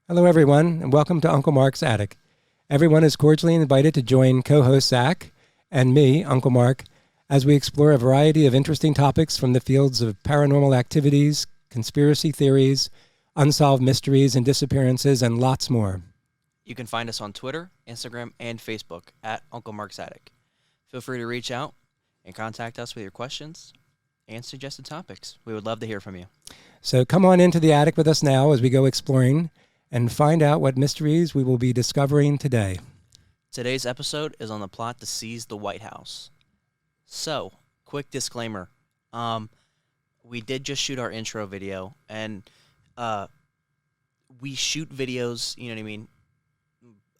Hello, everyone, and welcome to Uncle Mark's Attic. Everyone is cordially invited to join co-host Zach and me, Uncle Mark, as we explore a variety of interesting topics from the fields of paranormal activities, conspiracy theories, unsolved mysteries and disappearances, and lots more. You can find us on Twitter, Instagram, and Facebook at Uncle Mark's Attic. Feel free to reach out and contact us with your questions and suggested topics. We would love to hear from you. So come on into the attic with us now as we go exploring and find out what mysteries we will be discovering today. Today's episode is on the plot to seize the White House. So, quick disclaimer. We did just shoot our intro video, and we shoot videos, you know what I mean,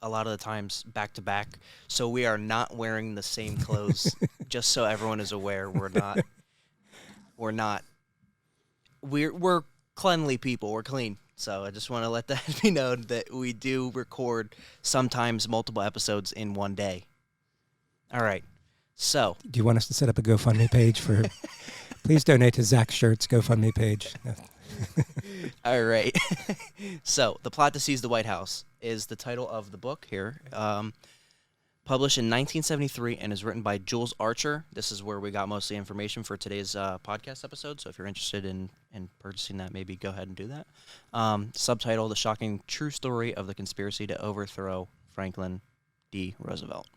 a lot of the times back to back. So we are not wearing the same clothes. Just so everyone is aware, we're cleanly people. We're clean. So I just want to let that be known that we do record sometimes multiple episodes in one day. All right. So, do you want us to set up a GoFundMe page for? Please donate to Zach's Shirts GoFundMe page. All right. So, The Plot to Seize the White House is the title of the book here. Published in 1973 and is written by Jules Archer. This is where we got most of the information for today's podcast episode. So if you're interested in purchasing that, maybe go ahead and do that. Subtitle: The Shocking True Story of the Conspiracy to Overthrow Franklin D. Roosevelt.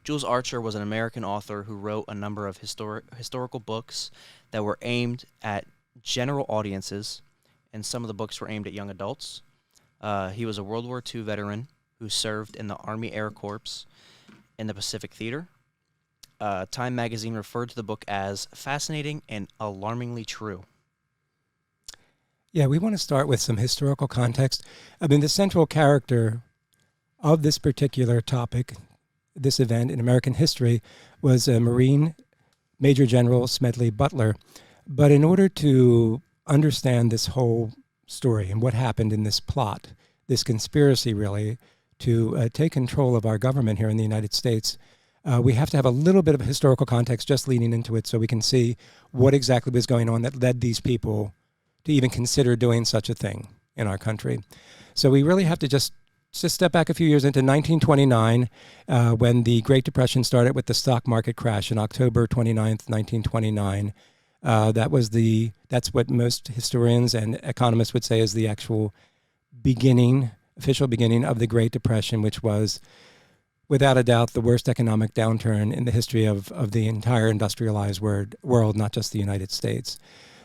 Jules Archer was an American author who wrote a number of historical books that were aimed at general audiences, and some of the books were aimed at young adults. He was a World War II veteran who served in the Army Air Corps in the Pacific Theater. Time magazine referred to the book as fascinating and alarmingly true. Yeah, we want to start with some historical context. I mean, the central character of this particular topic, this event in American history, was a Marine Major General Smedley Butler. But in order to understand this whole story and what happened in this plot, this conspiracy really, to take control of our government here in the United States, we have to have a little bit of historical context just leading into it so we can see what exactly was going on that led these people to even consider doing such a thing in our country. So we really have to just step back a few years into 1929, when the Great Depression started with the stock market crash on October 29th, 1929. That's what most historians and economists would say is the actual official beginning of the Great Depression, which was, without a doubt, the worst economic downturn in the history of the entire industrialized world, not just the United States.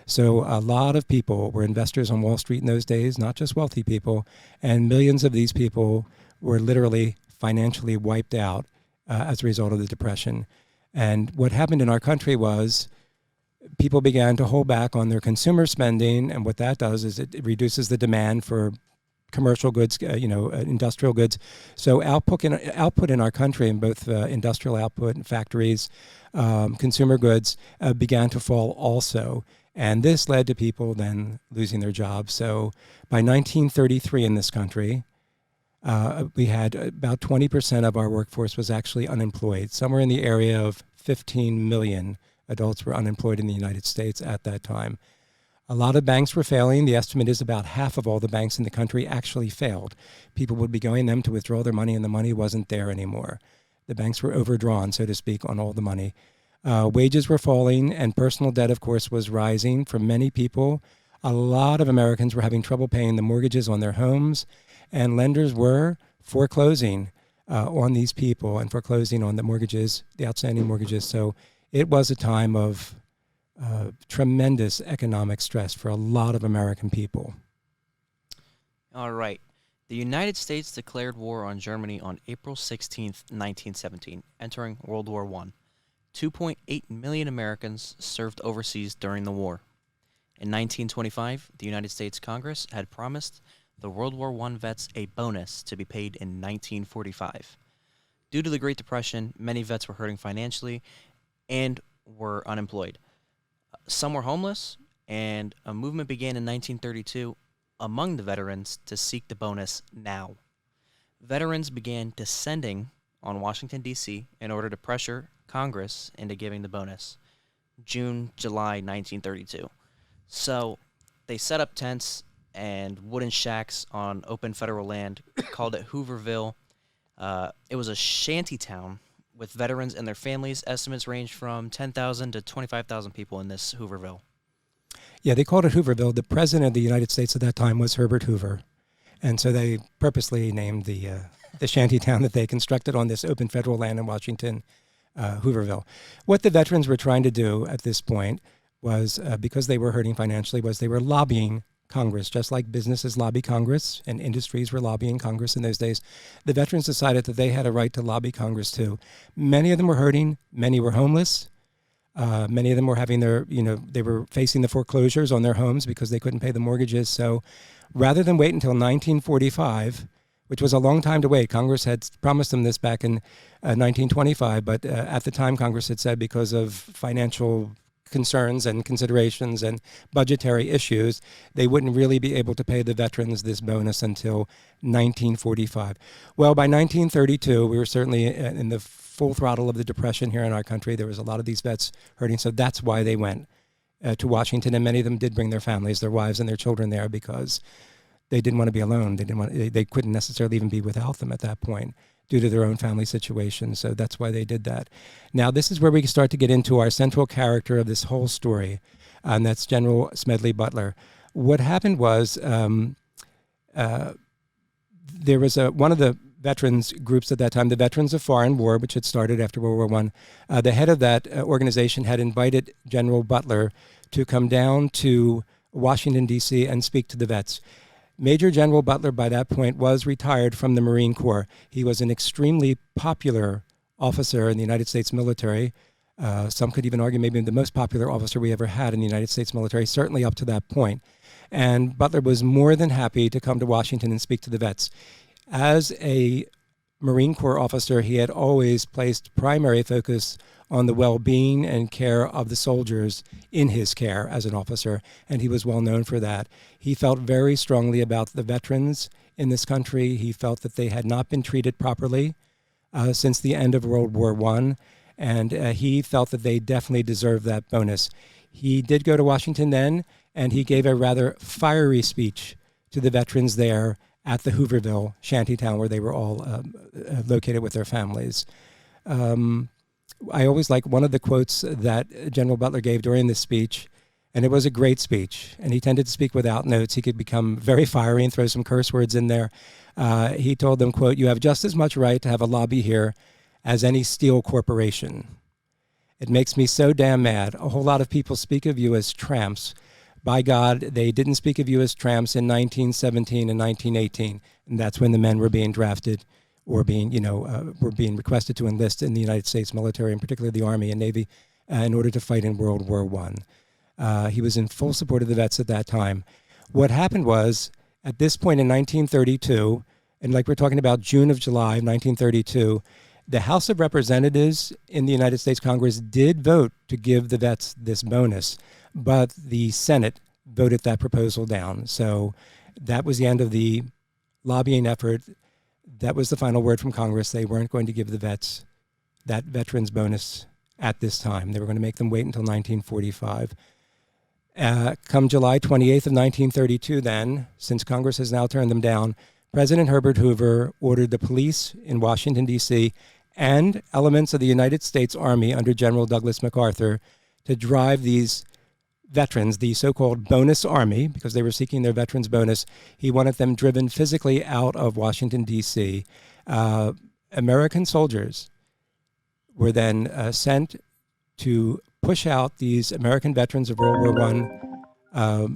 So a lot of people were investors on Wall Street in those days, not just wealthy people, and millions of these people were literally financially wiped out as a result of the Depression. And what happened in our country was people began to hold back on their consumer spending, and what that does is it reduces the demand for commercial goods, industrial goods. So output in our country, in both industrial output and factories, consumer goods, began to fall also. And this led to people then losing their jobs. So by 1933 in this country, we had about 20% of our workforce was actually unemployed. Somewhere in the area of 15 million adults were unemployed in the United States at that time. A lot of banks were failing. The estimate is about half of all the banks in the country actually failed. People would be going them to withdraw their money, and the money wasn't there anymore. The banks were overdrawn, so to speak, on all the money. Wages were falling, and personal debt, of course, was rising for many people. A lot of Americans were having trouble paying the mortgages on their homes, and lenders were foreclosing on these people and foreclosing on the mortgages, the outstanding mortgages. So it was a time of tremendous economic stress for a lot of American people. All right. The United States declared war on Germany on April 16th, 1917, entering World War I. 2.8 million Americans served overseas during the war. In 1925, the United States Congress had promised the World War I vets a bonus to be paid in 1945. Due to the Great Depression, many vets were hurting financially and were unemployed. Some were homeless, and a movement began in 1932 among the veterans to seek the bonus now. Veterans began descending on Washington, D.C. in order to pressure Congress into giving the bonus. June, July 1932. So they set up tents and wooden shacks on open federal land, called it Hooverville. It was a shanty town with veterans and their families. Estimates range from 10,000 to 25,000 people in this Hooverville. Yeah, they called it Hooverville. The president of the United States at that time was Herbert Hoover. And so they purposely named the shanty town that they constructed on this open federal land in Washington, Hooverville. What the veterans were trying to do at this point was, because they were hurting financially, was they were lobbying Congress, just like businesses lobby Congress and industries were lobbying Congress in those days. The veterans decided that they had a right to lobby Congress too. Many of them were hurting. Many were homeless. Many of them were having they were facing the foreclosures on their homes because they couldn't pay the mortgages. So rather than wait until 1945, which was a long time to wait, Congress had promised them this back in 1925, but at the time Congress had said because of financial concerns and considerations and budgetary issues, they wouldn't really be able to pay the veterans this bonus until 1945. Well, by 1932, we were certainly in the full throttle of the Depression here in our country. There was a lot of these vets hurting, so that's why they went to Washington, and many of them did bring their families, their wives and their children there because they didn't want to be alone. They couldn't necessarily even be without them at that point due to their own family situation. So that's why they did that. Now, this is where we start to get into our central character of this whole story, and that's General Smedley Butler. What happened was there was one of the veterans groups at that time, the Veterans of Foreign War, which had started after World War I. The head of that organization had invited General Butler to come down to Washington, D.C. and speak to the vets. Major General Butler, by that point, was retired from the Marine Corps. He was an extremely popular officer in the United States military. Some could even argue maybe the most popular officer we ever had in the United States military, certainly up to that point. And Butler was more than happy to come to Washington and speak to the vets. As a Marine Corps officer, he had always placed primary focus on the well-being and care of the soldiers in his care as an officer, and he was well known for that. He felt very strongly about the veterans in this country. He felt that they had not been treated properly since the end of World War I, and he felt that they definitely deserved that bonus. He did go to Washington then, and he gave a rather fiery speech to the veterans there at the Hooverville shantytown where they were all located with their families. I always like one of the quotes that General Butler gave during this speech, and it was a great speech, and he tended to speak without notes. He could become very fiery and throw some curse words in there. He told them, quote, "You have just as much right to have a lobby here as any steel corporation. It makes me so damn mad. A whole lot of people speak of you as tramps. By God, they didn't speak of you as tramps in 1917 and 1918, and that's when the men were being drafted or were being requested to enlist in the United States military, and particularly the Army and Navy, in order to fight in World War I. He was in full support of the vets at that time. What happened was, at this point in 1932, and like we're talking about June of July of 1932, the House of Representatives in the United States Congress did vote to give the vets this bonus, but the Senate voted that proposal down. So that was the end of the lobbying effort. That was the final word from Congress. They weren't going to give the vets that veterans bonus at this time. They were going to make them wait until 1945. Come July 28th of 1932 then, since Congress has now turned them down, President Herbert Hoover ordered the police in Washington, D.C., and elements of the United States Army under General Douglas MacArthur to drive these veterans, the so-called bonus army, because they were seeking their veterans bonus. He wanted them driven physically out of Washington, D.C. American soldiers were then sent to push out these American veterans of World War I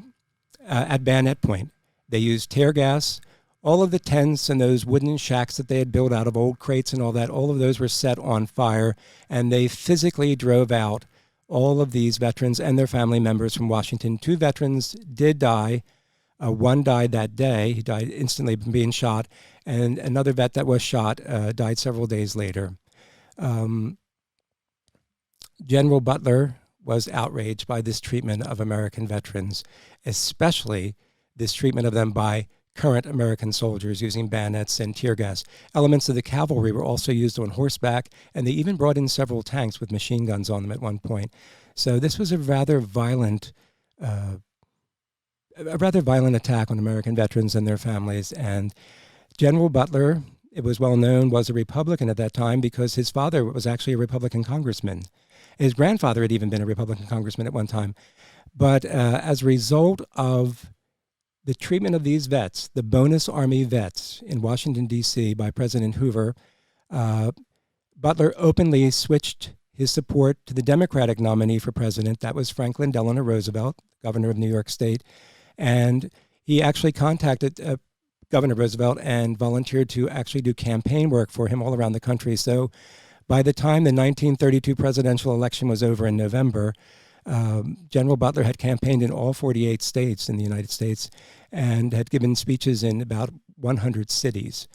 at bayonet point. They used tear gas. All of the tents and those wooden shacks that they had built out of old crates and all that, all of those were set on fire, and they physically drove out all of these veterans and their family members from Washington. 2 veterans did die. One died that day. He died instantly from being shot. And another vet that was shot died several days later. General Butler was outraged by this treatment of American veterans, especially this treatment of them by current American soldiers using bayonets and tear gas. Elements of the cavalry were also used on horseback, and they even brought in several tanks with machine guns on them at one point. So this was a rather violent attack on American veterans and their families. And General Butler, it was well known, was a Republican at that time because his father was actually a Republican congressman. His grandfather had even been a Republican congressman at one time. But as a result of the treatment of these vets, the bonus Army vets in Washington, D.C. by President Hoover, Butler openly switched his support to the Democratic nominee for president. That was Franklin Delano Roosevelt, governor of New York State. And he actually contacted Governor Roosevelt and volunteered to actually do campaign work for him all around the country. So by the time the 1932 presidential election was over in November, General Butler had campaigned in all 48 states in the United States and had given speeches in about 100 cities,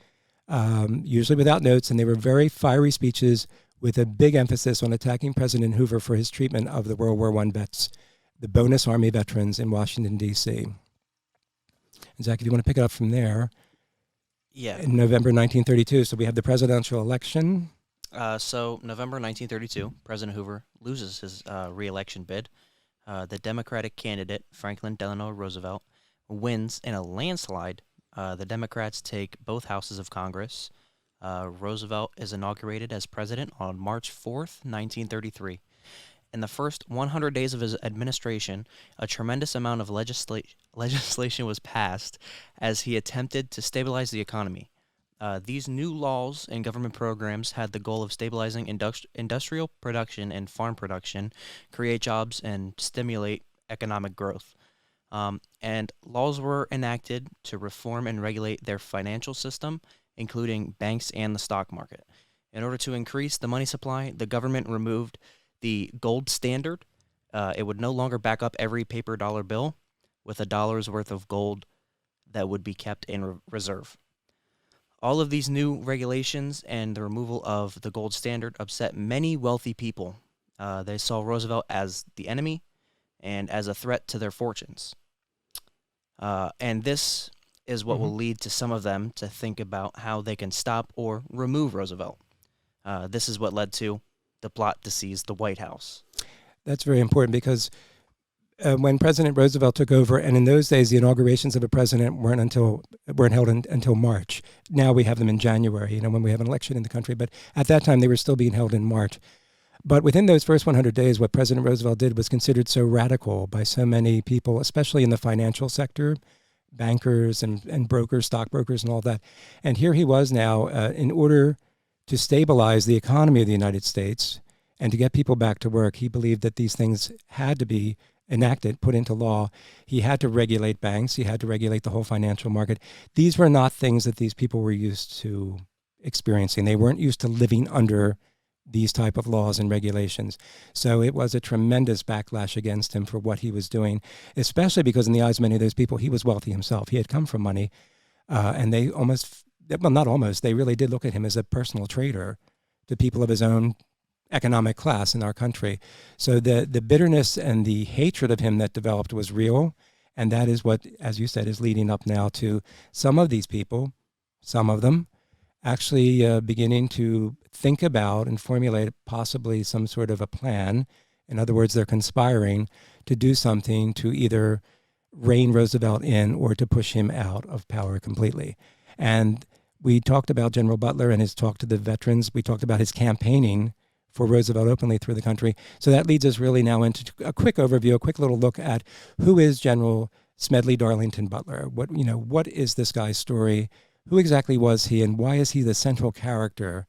usually without notes, and they were very fiery speeches with a big emphasis on attacking President Hoover for his treatment of the World War I vets, the bonus Army veterans in Washington, D.C. Zach, if you want to pick it up from there. Yeah. In November 1932, so we have the presidential election. So November 1932, President Hoover loses his re-election bid. The Democratic candidate, Franklin Delano Roosevelt, wins in a landslide. The Democrats take both houses of Congress. Roosevelt is inaugurated as president on March 4th, 1933. In the first 100 days of his administration, a tremendous amount of legislation was passed as he attempted to stabilize the economy. These new laws and government programs had the goal of stabilizing industrial production and farm production, create jobs, and stimulate economic growth. And laws were enacted to reform and regulate their financial system, including banks and the stock market. In order to increase the money supply, the government removed the gold standard. It would no longer back up every paper dollar bill with a dollar's worth of gold that would be kept in reserve. All of these new regulations and the removal of the gold standard upset many wealthy people. They saw Roosevelt as the enemy and as a threat to their fortunes. And this is what will lead to some of them to think about how they can stop or remove Roosevelt. This is what led to the plot to seize the White House. That's very important because when President Roosevelt took over, and in those days the inaugurations of a president weren't held until March. Now we have them in January, when we have an election in the country. But at that time they were still being held in March. But within those first 100 days, what President Roosevelt did was considered so radical by so many people, especially in the financial sector, bankers and brokers, stockbrokers, and all that. And here he was now, in order to stabilize the economy of the United States and to get people back to work. He believed that these things had to be enacted, put into law. He had to regulate banks. He had to regulate the whole financial market. These were not things that these people were used to experiencing. They weren't used to living under these type of laws and regulations. So it was a tremendous backlash against him for what he was doing, especially because in the eyes of many of those people, he was wealthy himself. He had come from money, and they they really did look at him as a personal traitor to people of his own economic class in our country. So the bitterness and the hatred of him that developed was real, and that is what, as you said, is leading up now to some of these people, some of them, actually beginning to think about and formulate possibly some sort of a plan. In other words, they're conspiring to do something to either rein Roosevelt in or to push him out of power completely. And we talked about General Butler and his talk to the veterans. We talked about his campaigning for Roosevelt openly through the country. So that leads us really now into a quick overview, a quick little look at who is General Smedley Darlington Butler. What is this guy's story? Who exactly was he, and why is he the central character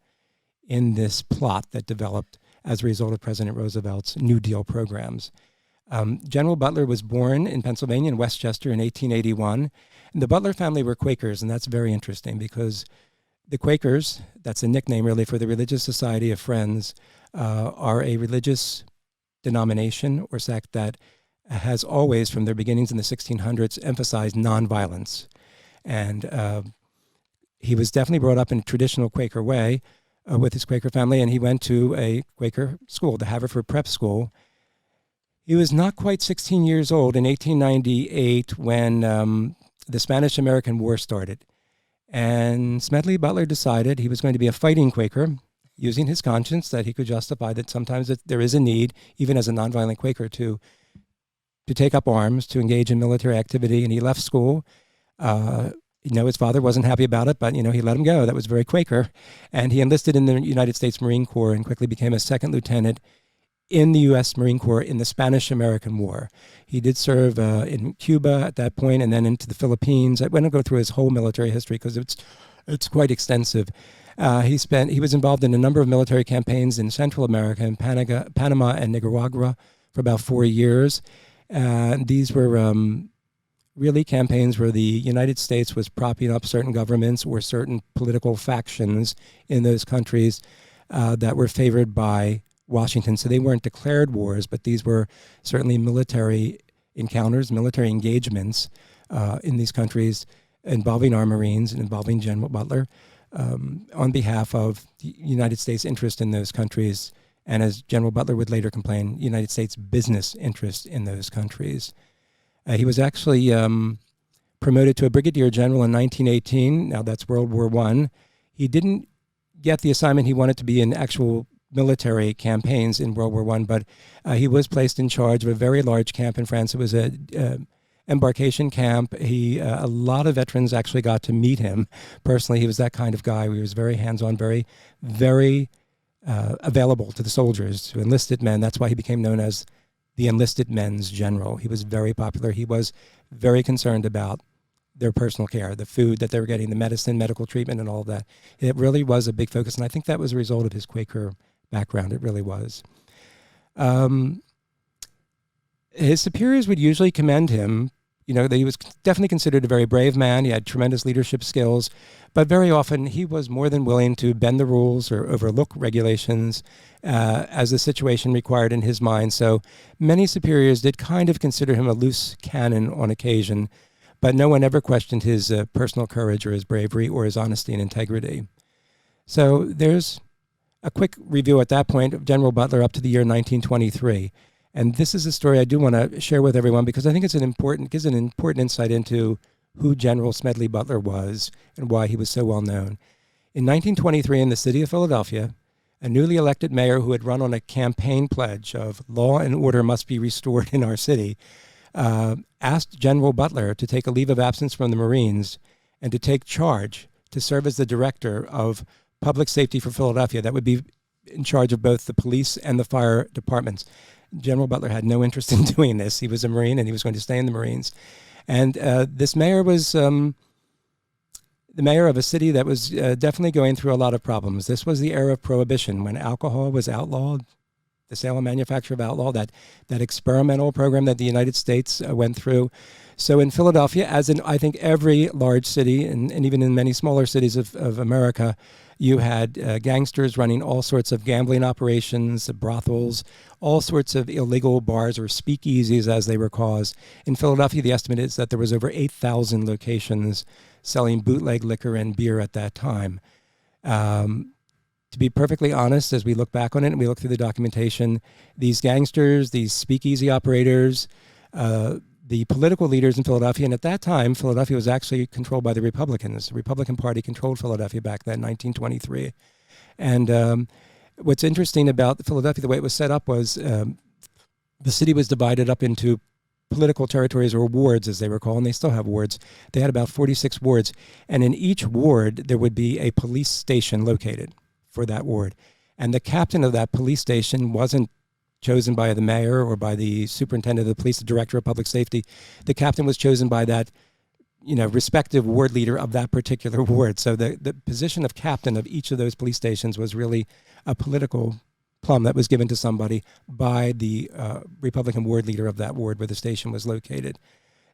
in this plot that developed as a result of President Roosevelt's New Deal programs? General Butler was born in Pennsylvania, in Westchester, in 1881. And the Butler family were Quakers, and that's very interesting because the Quakers, that's a nickname really for the Religious Society of Friends, are a religious denomination or sect that has always, from their beginnings in the 1600s, emphasized nonviolence. And he was definitely brought up in a traditional Quaker way with his Quaker family, and he went to a Quaker school, the Haverford Prep School. He was not quite 16 years old in 1898 when the Spanish-American War started. And Smedley Butler decided he was going to be a fighting Quaker, using his conscience that he could justify that sometimes there is a need, even as a nonviolent Quaker, to take up arms, to engage in military activity. And he left school. His father wasn't happy about it, but, he let him go. That was very Quaker. And he enlisted in the United States Marine Corps and quickly became a second lieutenant in the U.S. Marine Corps in the Spanish-American War. He did serve in Cuba at that point and then into the Philippines. I won't go through his whole military history because it's quite extensive. He was involved in a number of military campaigns in Central America, in Panama and Nicaragua for about 4 years. These were really campaigns where the United States was propping up certain governments or certain political factions in those countries that were favored by Washington. So they weren't declared wars, but these were certainly military encounters, military engagements in these countries involving our Marines and involving General Butler on behalf of the United States interest in those countries. And as General Butler would later complain, United States business interest in those countries. He was actually promoted to a brigadier general in 1918. Now that's World War I. He didn't get the assignment he wanted to be in actual military campaigns in World War I, but he was placed in charge of a very large camp in France. It was a embarkation camp. A lot of veterans actually got to meet him personally. He was that kind of guy. He was very hands-on, very, very available to the soldiers, to enlisted men. That's why he became known as the enlisted men's general. He was very popular. He was very concerned about their personal care, the food that they were getting, the medicine, medical treatment, and all of that. It really was a big focus, and I think that was a result of his Quaker background. It really was. His superiors would usually commend him, that he was definitely considered a very brave man. He had tremendous leadership skills, but very often he was more than willing to bend the rules or overlook regulations as the situation required in his mind. So many superiors did kind of consider him a loose cannon on occasion, but no one ever questioned his personal courage or his bravery or his honesty and integrity. So there's a quick review at that point of General Butler up to the year 1923. And this is a story I do want to share with everyone because I think gives an important insight into who General Smedley Butler was and why he was so well known. In 1923, in the city of Philadelphia, a newly elected mayor who had run on a campaign pledge of law and order must be restored in our city asked General Butler to take a leave of absence from the Marines and to take charge to serve as the director of public safety for Philadelphia. That would be in charge of both the police and the fire departments. General Butler had no interest in doing this. He was a Marine and he was going to stay in the Marines. And this mayor was the mayor of a city that was definitely going through a lot of problems. This was the era of Prohibition when alcohol was outlawed, the sale and manufacture of alcohol, that experimental program that the United States went through. So in Philadelphia, as in I think every large city and even in many smaller cities of America, you had gangsters running all sorts of gambling operations, brothels, all sorts of illegal bars or speakeasies as they were called. In Philadelphia, the estimate is that there was over 8,000 locations selling bootleg liquor and beer at that time. To be perfectly honest, as we look back on it and we look through the documentation, these gangsters, these speakeasy operators, the political leaders in Philadelphia, and at that time, Philadelphia was actually controlled by the Republicans. The Republican Party controlled Philadelphia back then, 1923. And what's interesting about Philadelphia, the way it was set up was the city was divided up into political territories or wards, as they were called, and they still have wards. They had about 46 wards, and in each ward, there would be a police station located for that ward. And the captain of that police station wasn't chosen by the mayor or by the superintendent of the police, the director of public safety. The captain was chosen by that, respective ward leader of that particular ward. So the position of captain of each of those police stations was really a political plum that was given to somebody by the Republican ward leader of that ward where the station was located.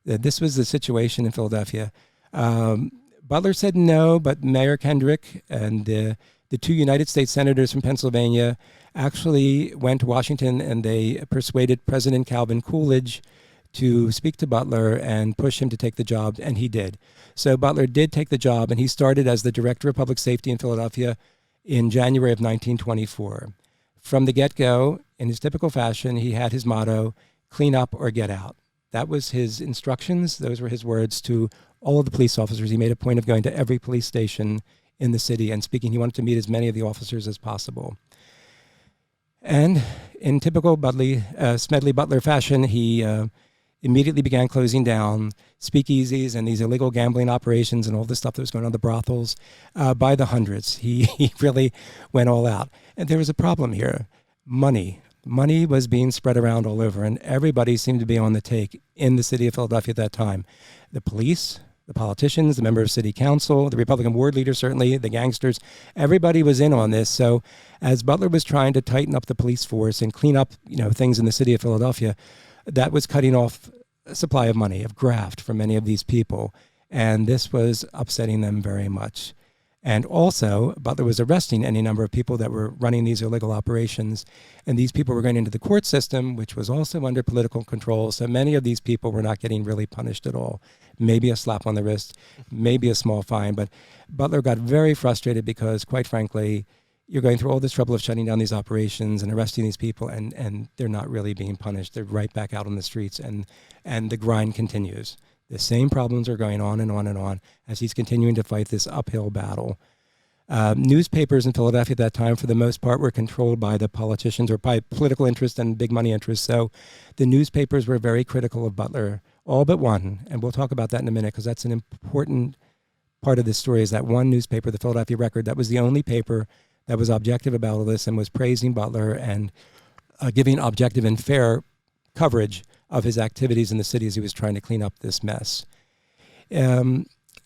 This was the situation in Philadelphia. Butler said no, but Mayor Kendrick and the two United States senators from Pennsylvania actually went to Washington and they persuaded President Calvin Coolidge to speak to Butler and push him to take the job, and he did. So Butler did take the job, and he started as the Director of Public Safety in Philadelphia in January of 1924. From the get-go, in his typical fashion, he had his motto, clean up or get out. That was his instructions. Those were his words to all of the police officers. He made a point of going to every police station in the city and speaking. He wanted to meet as many of the officers as possible. And in typical Smedley Butler fashion, he immediately began closing down speakeasies and these illegal gambling operations and all the stuff that was going on, the brothels, by the hundreds. He really went all out. And there was a problem here. Money. Money was being spread around all over, and everybody seemed to be on the take in the city of Philadelphia at that time. The police, the politicians, the member of city council, the Republican ward leader, certainly, the gangsters, everybody was in on this. So as Butler was trying to tighten up the police force and clean up, things in the city of Philadelphia, that was cutting off a supply of money, of graft for many of these people. And this was upsetting them very much. And also, Butler was arresting any number of people that were running these illegal operations. And these people were going into the court system, which was also under political control. So many of these people were not getting really punished at all. Maybe a slap on the wrist, maybe a small fine. But Butler got very frustrated because, quite frankly, you're going through all this trouble of shutting down these operations and arresting these people, and they're not really being punished. They're right back out on the streets, and the grind continues. The same problems are going on and on and on as he's continuing to fight this uphill battle. Newspapers in Philadelphia at that time, for the most part, were controlled by the politicians or by political interest and big money interests. So the newspapers were very critical of Butler, all but one. And we'll talk about that in a minute because that's an important part of this story, is that one newspaper, the Philadelphia Record, that was the only paper that was objective about all this and was praising Butler and giving objective and fair coverage of his activities in the city as he was trying to clean up this mess.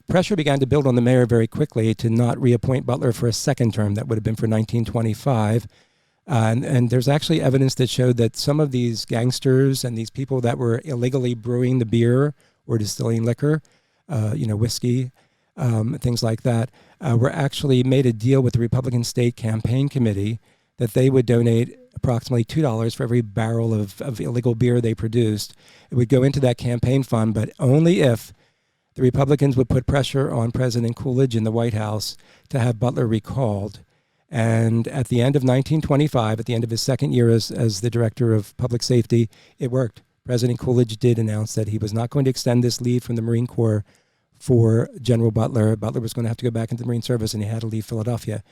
Pressure began to build on the mayor very quickly to not reappoint Butler for a second term. That would have been for 1925. And there's actually evidence that showed that some of these gangsters and these people that were illegally brewing the beer or distilling liquor, whiskey, things like that, were actually made a deal with the Republican State Campaign Committee that they would donate approximately $2 for every barrel of illegal beer they produced. It would go into that campaign fund, but only if the Republicans would put pressure on President Coolidge in the White House to have Butler recalled. And at the end of 1925, at the end of his second year as the director of public safety, it worked. President Coolidge did announce that he was not going to extend this leave from the Marine Corps for General Butler. Butler was going to have to go back into the Marine Service, and he had to leave Philadelphia.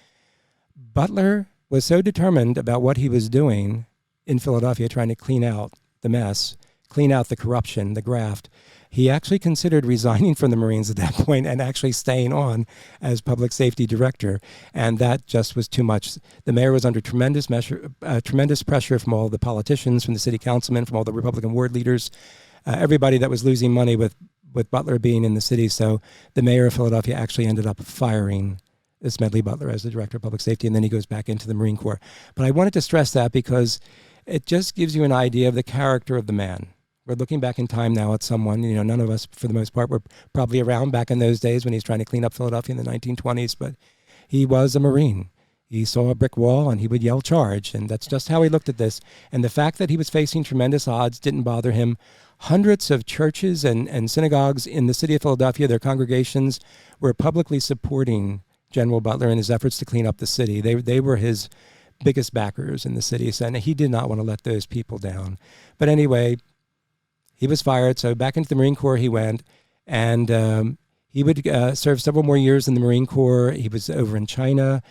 Butler was so determined about what he was doing in Philadelphia, trying to clean out the mess, clean out the corruption, the graft. He actually considered resigning from the Marines at that point and actually staying on as public safety director, and that just was too much. The mayor was under tremendous pressure from all the politicians, from the city councilmen, from all the Republican ward leaders, everybody that was losing money with Butler being in the city. So the mayor of Philadelphia actually ended up firing Smedley Butler as the director of public safety, and then he goes back into the Marine Corps. But I wanted to stress that because it just gives you an idea of the character of the man. We're looking back in time now at someone, none of us, for the most part, were probably around back in those days when he's trying to clean up Philadelphia in the 1920s, but he was a Marine. He saw a brick wall and he would yell charge, and that's just how he looked at this. And the fact that he was facing tremendous odds didn't bother him. Hundreds of churches and synagogues in the city of Philadelphia, their congregations, were publicly supporting General Butler in his efforts to clean up the city. They were his biggest backers in the city, and he did not want to let those people down. But anyway, he was fired, so back into the Marine Corps he went, and he would serve several more years in the Marine Corps. He was over in China.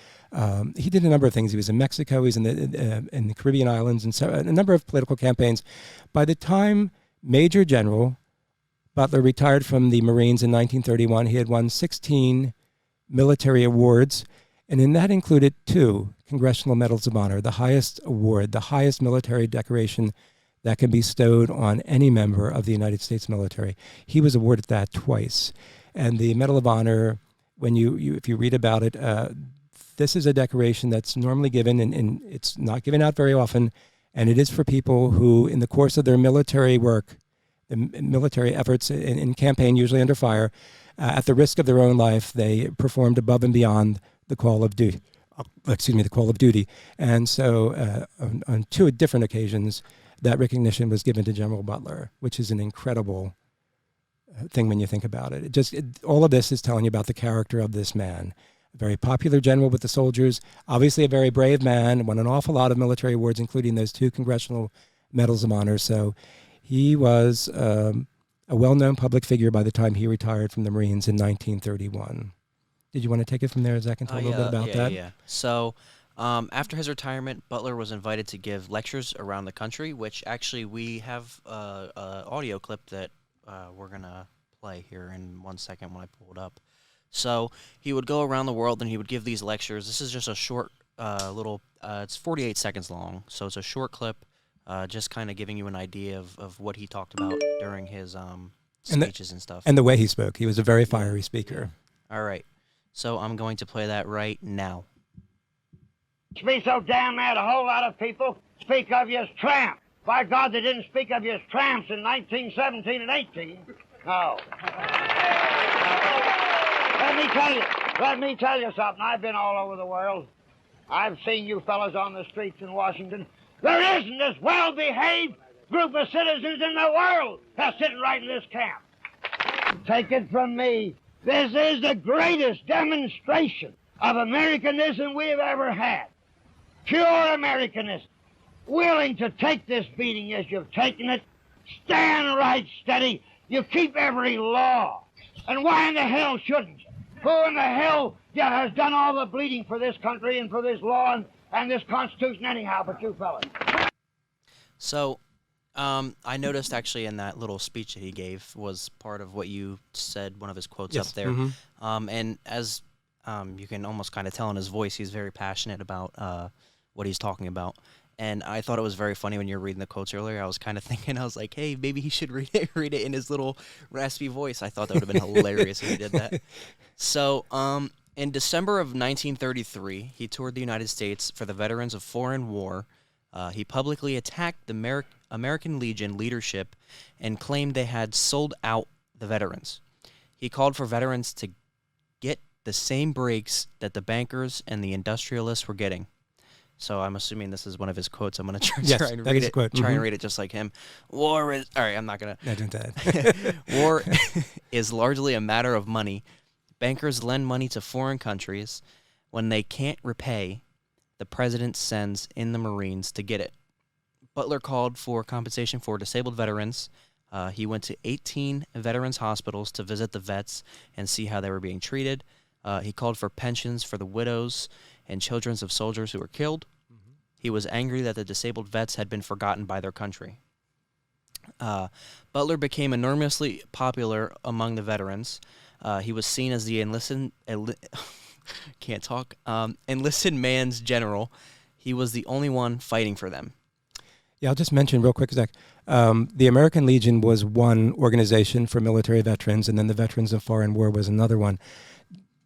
He did a number of things. He was in Mexico. He was in the Caribbean islands, and so a number of political campaigns. By the time Major General Butler retired from the Marines in 1931, he had won 16 military awards, and in that included 2 Congressional Medals of Honor, the highest award, the highest military decoration that can be bestowed on any member of the United States military. He was awarded that twice. And the Medal of Honor, when if you read about it, this is a decoration that's normally given, and it's not given out very often, and it is for people who, in the course of their military work, the military efforts in campaign, usually under fire, at the risk of their own life, they performed above and beyond the call of duty. The call of duty. And so on 2 different occasions, that recognition was given to General Butler, which is an incredible thing when you think about it. All of this is telling you about the character of this man. A very popular general with the soldiers, obviously a very brave man, won an awful lot of military awards, including those 2 Congressional Medals of Honor. So He was a well-known public figure by the time he retired from the Marines in 1931. Did you want to take it from there, Zach, and tell a little bit about that? Yeah. So, after his retirement, Butler was invited to give lectures around the country, which actually we have an audio clip that we're going to play here in 1 second when I pull it up. So he would go around the world and he would give these lectures. This is just a short it's 48 seconds long, so it's a short clip, just kind of giving you an idea of what he talked about during his speeches and stuff. And the way he spoke. He was a very fiery speaker. All right. So I'm going to play that right now. Be so damn mad a whole lot of people speak of you as tramps. By God, they didn't speak of you as tramps in 1917 and 18. No. Let me tell you something. I've been all over the world. I've seen you fellas on the streets in Washington. There isn't this well-behaved group of citizens in the world that's sitting right in this camp. Take it from me. This is the greatest demonstration of Americanism we've ever had. Pure Americanism. Willing to take this beating as you've taken it. Stand right steady. You keep every law. And why in the hell shouldn't you? Who in the hell has done all the bleeding for this country and for this law and this Constitution anyhow but you fellas? So, I noticed actually in that little speech that he gave was part of what you said, one of his quotes up there. Mm-hmm. And as you can almost kind of tell in his voice, he's very passionate about what he's talking about. And I thought it was very funny when you were reading the quotes earlier. I was kind of thinking, I was like, hey, maybe he should read it in his little raspy voice. I thought that would have been hilarious if he did that. So, in December of 1933, he toured the United States for the Veterans of Foreign War. He publicly attacked the American Legion leadership and claimed they had sold out the veterans. He called for veterans to get the same breaks that the bankers and the industrialists were getting. So I'm assuming this is one of his quotes. I'm going to try and read it. Quote. Try and read it just like him. War is... All right, I'm not going to... No, don't do that. War is largely a matter of money. Bankers lend money to foreign countries. When they can't repay, the president sends in the Marines to get it. Butler called for compensation for disabled veterans. He went to 18 veterans hospitals to visit the vets and see how they were being treated. He called for pensions for the widows and children of soldiers who were killed. Mm-hmm. He was angry that the disabled vets had been forgotten by their country. Butler became enormously popular among the veterans. He was seen as the enlisted man's general. He was the only one fighting for them. Yeah, I'll just mention real quick, Zach. The American Legion was one organization for military veterans, and then the Veterans of Foreign War was another one.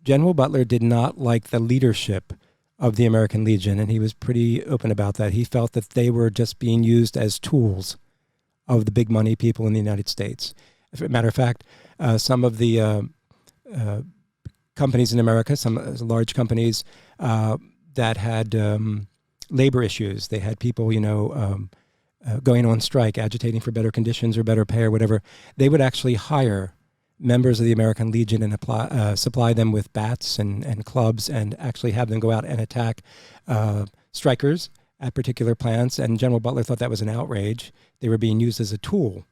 General Butler did not like the leadership of the American Legion, and he was pretty open about that. He felt that they were just being used as tools of the big money people in the United States. As a matter of fact, some of the companies in America, some large companies that had labor issues, they had people, going on strike, agitating for better conditions or better pay or whatever, they would actually hire members of the American Legion and supply them with bats and clubs and actually have them go out and attack strikers at particular plants. And General Butler thought that was an outrage. They were being used as a tool.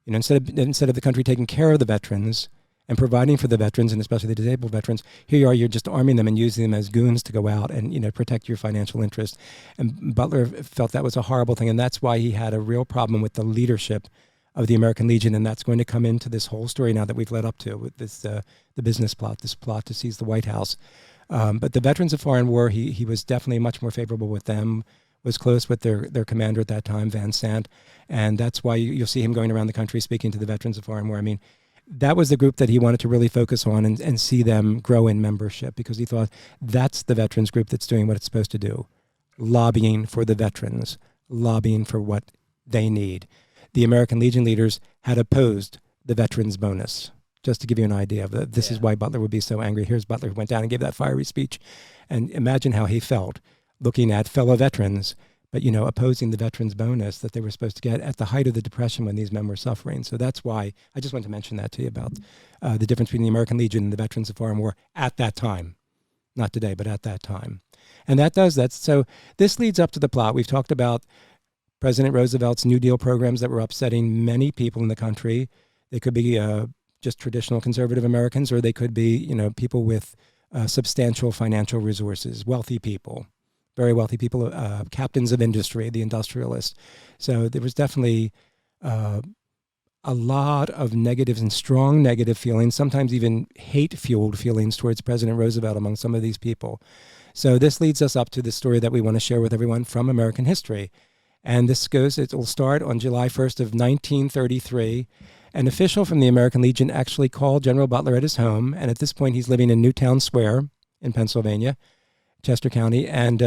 Instead of the country taking care of the veterans and providing for the veterans, and especially the disabled veterans, here you are, you're just arming them and using them as goons to go out and protect your financial interests. And Butler felt that was a horrible thing, and that's why he had a real problem with the leadership of the American Legion, and that's going to come into this whole story now that we've led up to with this the business plot, this plot to seize the White House. But the Veterans of Foreign War, he was definitely much more favorable with them, was close with their commander at that time, Van Sant, and that's why you'll see him going around the country speaking to the Veterans of Foreign War. I mean, that was the group that he wanted to really focus on and see them grow in membership, because he thought that's the veterans group that's doing what it's supposed to do, lobbying for the veterans, lobbying for what they need. The American Legion leaders had opposed the veterans bonus, just to give you an idea of this is why Butler would be so angry. Here's Butler who went down and gave that fiery speech. And imagine how he felt looking at fellow veterans, but, opposing the veterans bonus that they were supposed to get at the height of the Depression when these men were suffering. So that's why I just wanted to mention that to you about the difference between the American Legion and the Veterans of Foreign War at that time. Not today, but at that time. And that does that. So this leads up to the plot. We've talked about President Roosevelt's New Deal programs that were upsetting many people in the country. They could be just traditional conservative Americans, or they could be, people with substantial financial resources, wealthy people, very wealthy people, captains of industry, the industrialists. So there was definitely a lot of negatives and strong negative feelings, sometimes even hate-fueled feelings towards President Roosevelt among some of these people. So this leads us up to the story that we want to share with everyone from American history. And it will start on July 1st of 1933. An official from the American Legion actually called General Butler at his home, and at this point he's living in Newtown Square in Pennsylvania, Chester County, and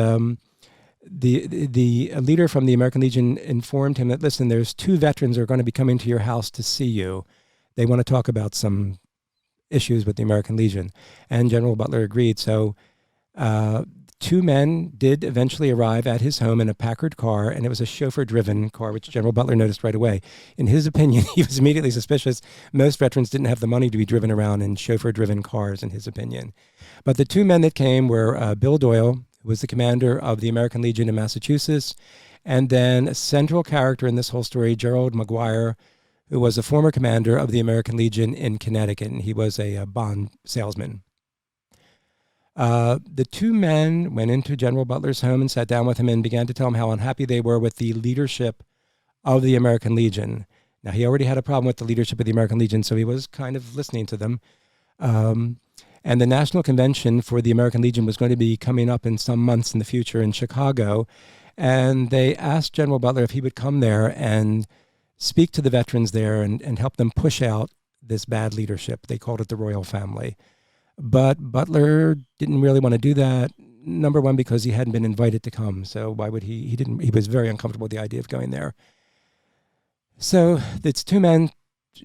the leader from the American Legion informed him that, listen, there's 2 veterans who are going to be coming to your house to see you. They want to talk about some issues with the American Legion. And General Butler agreed. So 2 men did eventually arrive at his home in a Packard car, and it was a chauffeur-driven car, which General Butler noticed right away. In his opinion, he was immediately suspicious. Most veterans didn't have the money to be driven around in chauffeur-driven cars, in his opinion. But the 2 men that came were Bill Doyle, who was the commander of the American Legion in Massachusetts, and then a central character in this whole story, Gerald Maguire, who was a former commander of the American Legion in Connecticut, and he was a bond salesman. The 2 men went into General Butler's home and sat down with him and began to tell him how unhappy they were with the leadership of the American Legion. Now, he already had a problem with the leadership of the American Legion, so he was kind of listening to them. And the National Convention for the American Legion was going to be coming up in some months in the future in Chicago. And they asked General Butler if he would come there and speak to the veterans there and help them push out this bad leadership. They called it the royal family. But Butler didn't really want to do that. Number one, because he hadn't been invited to come. So why would he? He was very uncomfortable with the idea of going there. So it's 2 men,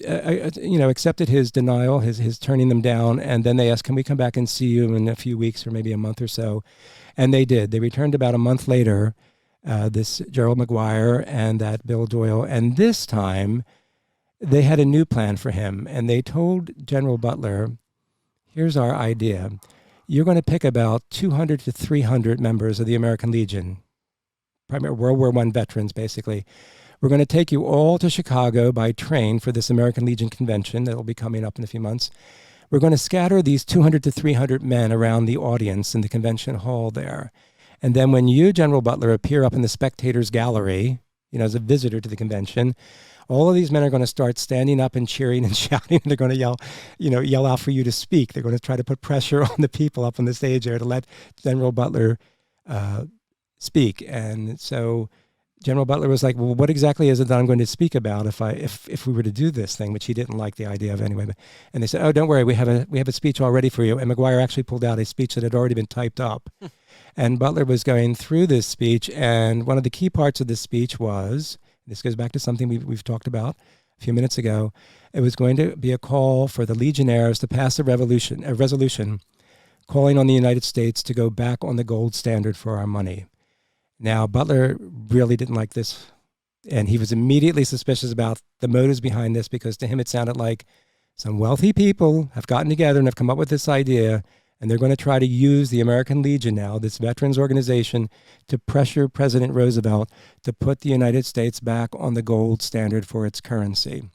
accepted his denial, his turning them down. And then they asked, can we come back and see you in a few weeks or maybe a month or so? And they did. They returned about a month later, this Gerald Maguire and that Bill Doyle. And this time they had a new plan for him. And they told General Butler, here's our idea. You're going to pick about 200 to 300 members of the American Legion, primary World War I veterans, basically. We're going to take you all to Chicago by train for this American Legion convention that will be coming up in a few months. We're going to scatter these 200 to 300 men around the audience in the convention hall there. And then when you, General Butler, appear up in the spectators gallery, as a visitor to the convention, all of these men are going to start standing up and cheering and shouting. They're going to yell out for you to speak. They're going to try to put pressure on the people up on the stage there to let General Butler speak. And so General Butler was like, well, what exactly is it that I'm going to speak about if we were to do this thing, which he didn't like the idea of anyway. And they said, oh, don't worry, we have a speech all ready for you. And Maguire actually pulled out a speech that had already been typed up. And Butler was going through this speech, and one of the key parts of this speech was, this goes back to something we've talked about a few minutes ago, it was going to be a call for the Legionnaires to pass a resolution calling on the United States to go back on the gold standard for our money. Now, Butler really didn't like this, and he was immediately suspicious about the motives behind this, because to him it sounded like some wealthy people have gotten together and have come up with this idea, and they're going to try to use the American Legion now, this veterans organization, to pressure President Roosevelt to put the United States back on the gold standard for its currency.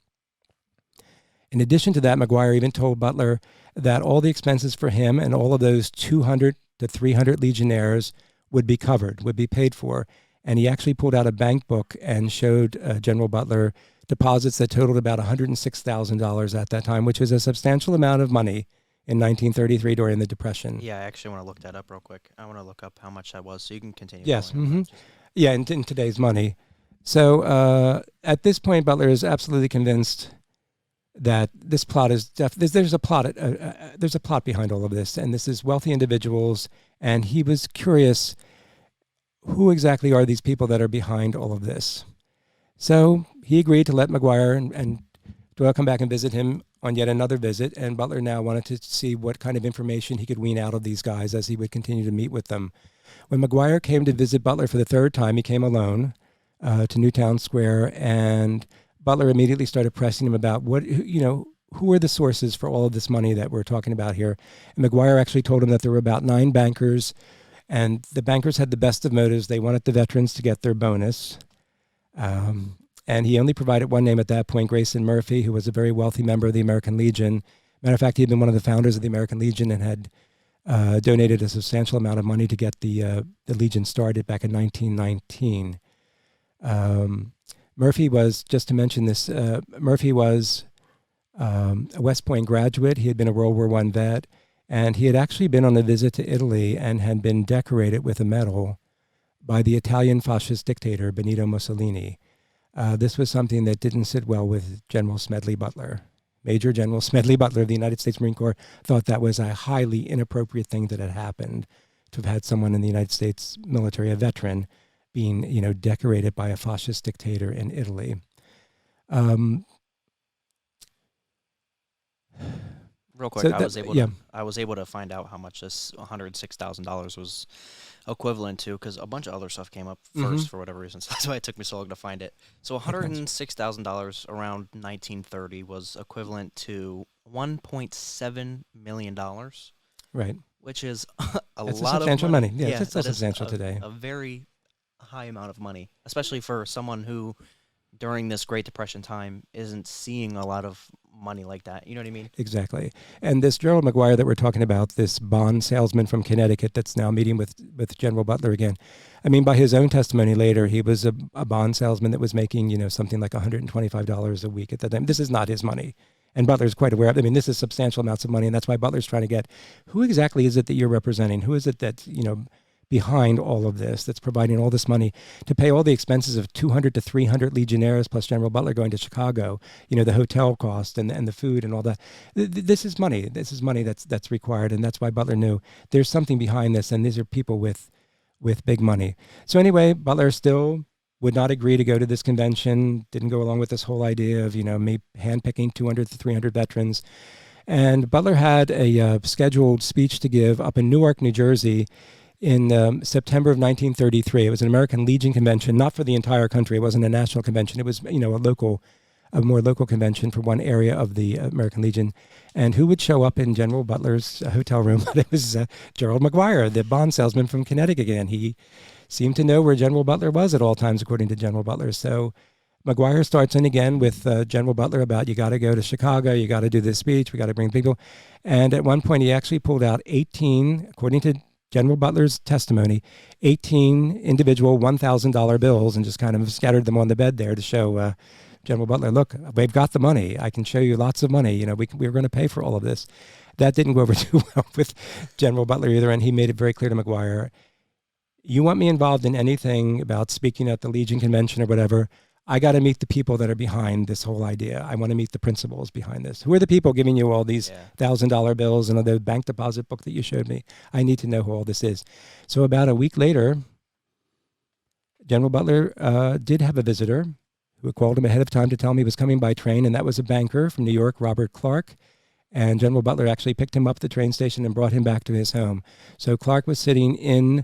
In addition to that, Maguire even told Butler that all the expenses for him and all of those 200 to 300 Legionnaires would be covered, would be paid for. And he actually pulled out a bank book and showed General Butler deposits that totaled about $106,000 at that time, which was a substantial amount of money in 1933 during the Depression. Yeah, I actually want to look that up real quick. I want to look up how much that was, so you can continue. Yes. Yeah, in today's money. So at this point, Butler is absolutely convinced that this plot is there's a plot behind all of this, and this is wealthy individuals, and he was curious, who exactly are these people that are behind all of this? So he agreed to let Maguire and Doyle come back and visit him on yet another visit, and Butler now wanted to see what kind of information he could wean out of these guys as he would continue to meet with them. When Maguire came to visit Butler for the third time, he came alone to Newtown Square, and Butler immediately started pressing him about who are the sources for all of this money that we're talking about here. And Maguire actually told him that there were about 9 bankers, and the bankers had the best of motives. They wanted the veterans to get their bonus. And he only provided one name at that point, Grayson Murphy, who was a very wealthy member of the American Legion. Matter of fact, he had been one of the founders of the American Legion and had donated a substantial amount of money to get the Legion started back in 1919. Murphy was, just to mention this, Murphy was a West Point graduate. He had been a World War I vet, and he had actually been on a visit to Italy and had been decorated with a medal by the Italian fascist dictator Benito Mussolini. This was something that didn't sit well with General Smedley Butler. Major General Smedley Butler of the United States Marine Corps thought that was a highly inappropriate thing that had happened, to have had someone in the United States military, a veteran, being decorated by a fascist dictator in Italy. Real quick, I was able to find out how much this $106,000 was equivalent to, because a bunch of other stuff came up first for whatever reason. So that's why it took me so long to find it. So $106,000 around 1930 was equivalent to $1.7 million. Right. Which is a lot of money. Yeah, it's substantial today. A very high amount of money, especially for someone who, during this Great Depression time, isn't seeing a lot of money like that. You know what I mean? Exactly. And this Gerald Maguire that we're talking about, this bond salesman from Connecticut that's now meeting with General Butler again. I mean, by his own testimony later, he was a bond salesman that was making, something like $125 a week at that time. This is not his money. And Butler's quite aware of it. I mean, this is substantial amounts of money, and that's why Butler's trying to get, who exactly is it that you're representing? Who is it that, behind all of this, that's providing all this money to pay all the expenses of 200 to 300 Legionnaires plus General Butler going to Chicago, the hotel cost and the food and all that. This is money. This is money that's required, and that's why Butler knew there's something behind this, and these are people with big money. So anyway, Butler still would not agree to go to this convention, didn't go along with this whole idea of, me handpicking 200 to 300 veterans. And Butler had a scheduled speech to give up in Newark, New Jersey, in September of 1933. It was an American Legion convention, not for the entire country. It wasn't a national convention. It was, a more local convention for one area of the American Legion. And who would show up in General Butler's hotel room? It was Gerald Maguire, the bond salesman from Connecticut again. He seemed to know where General Butler was at all times, according to General Butler. So Maguire starts in again with General Butler about, you got to go to Chicago, you got to do this speech, we got to bring people. And at one point, he actually pulled out 18, according to General Butler's testimony, 18 individual $1,000 bills and just kind of scattered them on the bed there to show General Butler, look, we've got the money. I can show you lots of money. We're going to pay for all of this. That didn't go over too well with General Butler either, and he made it very clear to Maguire, you want me involved in anything about speaking at the Legion Convention or whatever, I got to meet the people that are behind this whole idea. I want to meet the principals behind this. Who are the people giving you all these $1,000 bills and the bank deposit book that you showed me? I need to know who all this is. So about a week later, General Butler did have a visitor who had called him ahead of time to tell him he was coming by train, and that was a banker from New York, Robert Clark. And General Butler actually picked him up at the train station and brought him back to his home. So Clark was sitting in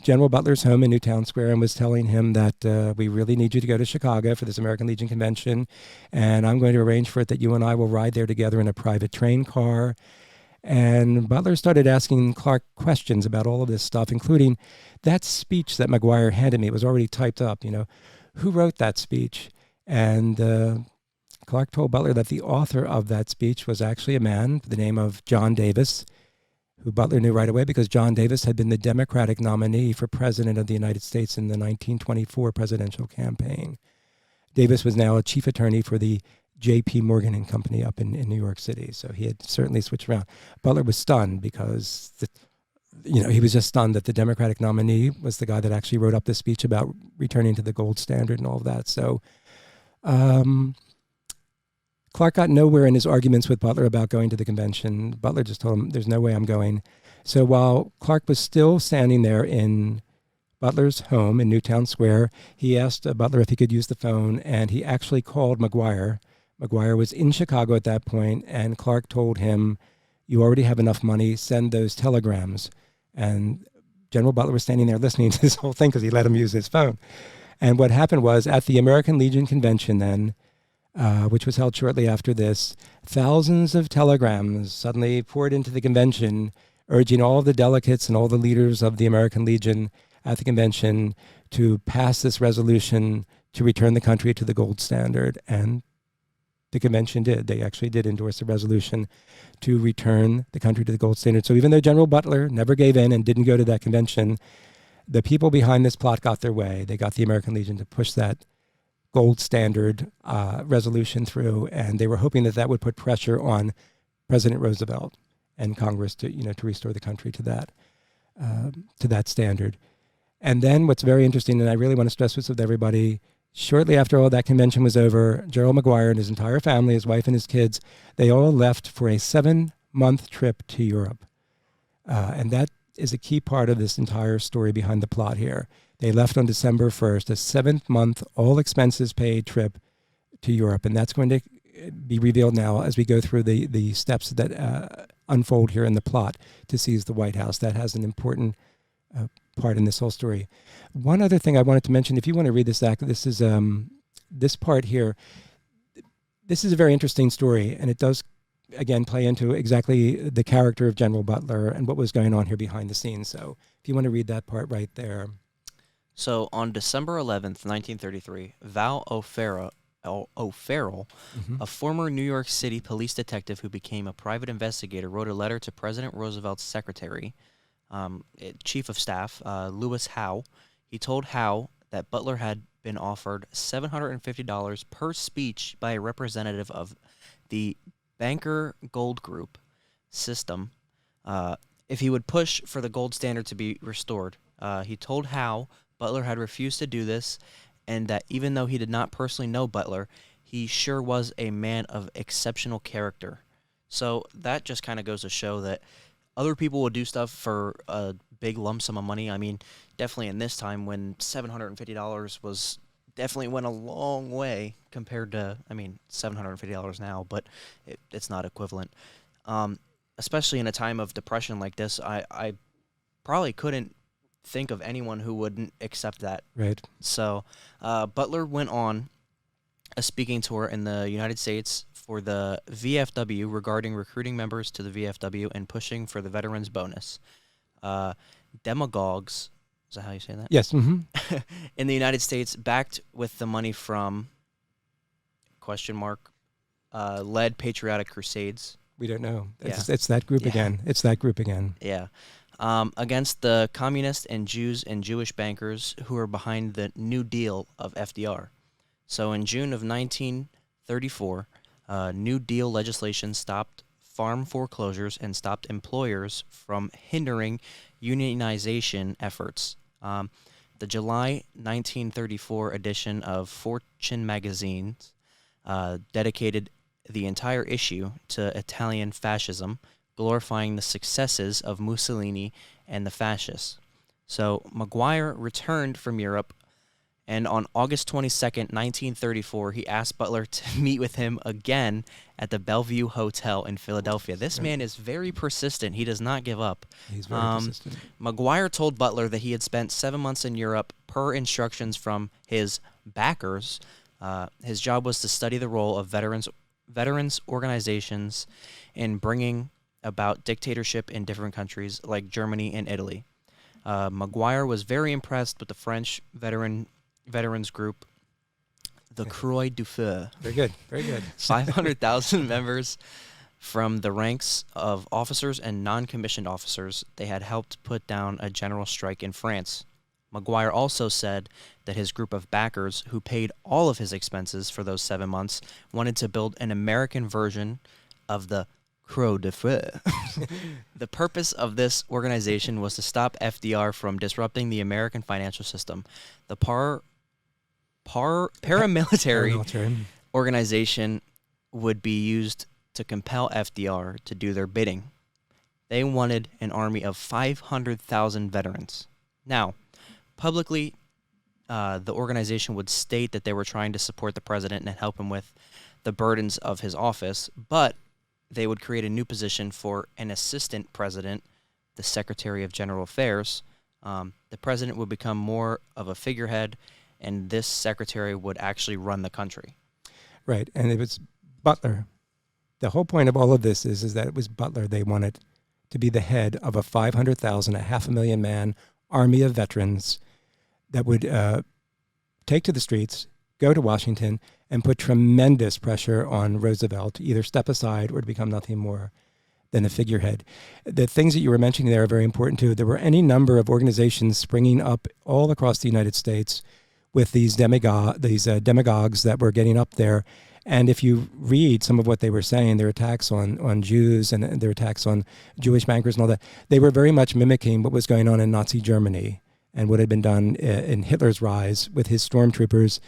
General Butler's home in Newtown Square and was telling him that we really need you to go to Chicago for this American Legion convention, and I'm going to arrange for it that you and I will ride there together in a private train car. And Butler started asking Clark questions about all of this stuff, including that speech that Maguire handed me. It was already typed up, who wrote that speech? And Clark told Butler that the author of that speech was actually a man by the name of John Davis, who Butler knew right away because John Davis had been the Democratic nominee for president of the United States in the 1924 presidential campaign. Davis was now a chief attorney for the J.P. Morgan and Company up in New York City, so he had certainly switched around. Butler was stunned because, he was just stunned that the Democratic nominee was the guy that actually wrote up this speech about returning to the gold standard and all of that. So Clark got nowhere in his arguments with Butler about going to the convention. Butler just told him, there's no way I'm going. So while Clark was still standing there in Butler's home in Newtown Square, he asked Butler if he could use the phone, and he actually called Maguire. Maguire was in Chicago at that point, and Clark told him, you already have enough money, send those telegrams. And General Butler was standing there listening to this whole thing because he let him use his phone. And what happened was, at the American Legion convention then, which was held shortly after this, thousands of telegrams suddenly poured into the convention, urging all the delegates and all the leaders of the American Legion at the convention to pass this resolution to return the country to the gold standard. And the convention did. They actually did endorse a resolution to return the country to the gold standard. So even though General Butler never gave in and didn't go to that convention, the people behind this plot got their way. They got the American Legion to push that gold standard resolution through, and they were hoping that that would put pressure on President Roosevelt and Congress to restore the country to that standard. And then what's very interesting, and I really want to stress this with everybody, shortly after all that convention was over, Gerald Maguire and his entire family, his wife and his kids, they all left for a 7-month trip to Europe. And that is a key part of this entire story behind the plot here. They left on December 1st, a 7-month, all expenses paid trip to Europe. And that's going to be revealed now as we go through the steps that unfold here in the plot to seize the White House. That has an important part in this whole story. One other thing I wanted to mention, if you want to read this, Zach, this is this part here. This is a very interesting story, and it does, again, play into exactly the character of General Butler and what was going on here behind the scenes. So if you want to read that part right there. So on December 11th, 1933, Val O'Farrell, a former New York City police detective who became a private investigator, wrote a letter to President Roosevelt's secretary, Chief of Staff, Lewis Howe. He told Howe that Butler had been offered $750 per speech by a representative of the Banker Gold Group system if he would push for the gold standard to be restored. He told Howe Butler had refused to do this, and that even though he did not personally know Butler, he sure was a man of exceptional character. So that just kind of goes to show that other people would do stuff for a big lump sum of money. I mean, definitely in this time when $750 was definitely went a long way compared to, I mean, $750 now, but it's not equivalent. Especially in a time of depression like this, I probably couldn't think of anyone who wouldn't accept that. Right. So Butler went on a speaking tour in the United States for the VFW regarding recruiting members to the VFW and pushing for the veterans bonus. Demagogues, is that how you say that? Yes. Mm-hmm. In the United States, backed with the money from, led patriotic crusades. We don't know. Yeah. It's that group again. It's that group again. Yeah. Against the communists and Jews and Jewish bankers who are behind the New Deal of FDR. So in June of 1934, New Deal legislation stopped farm foreclosures and stopped employers from hindering unionization efforts. The July 1934 edition of Fortune magazine dedicated the entire issue to Italian fascism, glorifying the successes of Mussolini and the fascists. So Maguire returned from Europe, and on August 22nd, 1934, he asked Butler to meet with him again at the Bellevue Hotel in Philadelphia. This man is very persistent. He does not give up. He's very persistent. Maguire told Butler that he had spent 7 months in Europe per instructions from his backers. His job was to study the role of veterans organizations in bringing about dictatorship in different countries like Germany and Italy. Maguire was very impressed with the French veterans group, the Croix du Feu. Very good. Very good. 500,000 members from the ranks of officers and non-commissioned officers. They had helped put down a general strike in France. Maguire also said that his group of backers, who paid all of his expenses for those 7 months, wanted to build an American version of the Croix de Feu. The purpose of this organization was to stop FDR from disrupting the American financial system. The paramilitary organization would be used to compel FDR to do their bidding. They wanted an army of 500,000 veterans. Now, publicly, the organization would state that they were trying to support the president and help him with the burdens of his office, but they would create a new position for an assistant president, the Secretary of General Affairs. The president would become more of a figurehead, and this secretary would actually run the country. Right, and it was Butler. The whole point of all of this is that it was Butler they wanted to be the head of a 500,000, a 500,000 man army of veterans that would take to the streets go to Washington and put tremendous pressure on Roosevelt to either step aside or to become nothing more than a figurehead. The things that you were mentioning there are very important too. There were any number of organizations springing up all across the United States with these demagogues that were getting up there. And if you read some of what they were saying, their attacks on Jews and their attacks on Jewish bankers and all that, they were very much mimicking what was going on in Nazi Germany and what had been done in Hitler's rise with his stormtroopers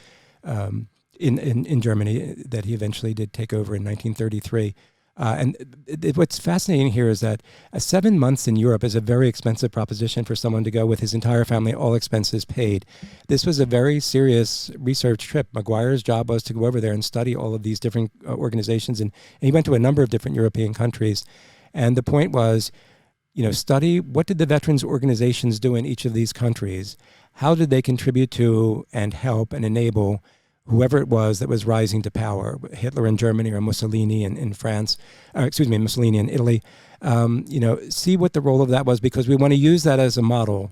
in Germany that he eventually did take over in 1933. What's fascinating here is that 7 months in Europe is a very expensive proposition for someone to go with his entire family, all expenses paid. This was a very serious research trip. Maguire's job was to go over there and study all of these different organizations, and he went to a number of different European countries. And the point was, study what did the veterans organizations do in each of these countries? How did they contribute to and help and enable whoever it was that was rising to power, Hitler in Germany or Mussolini in France, Mussolini in Italy, see what the role of that was, because we want to use that as a model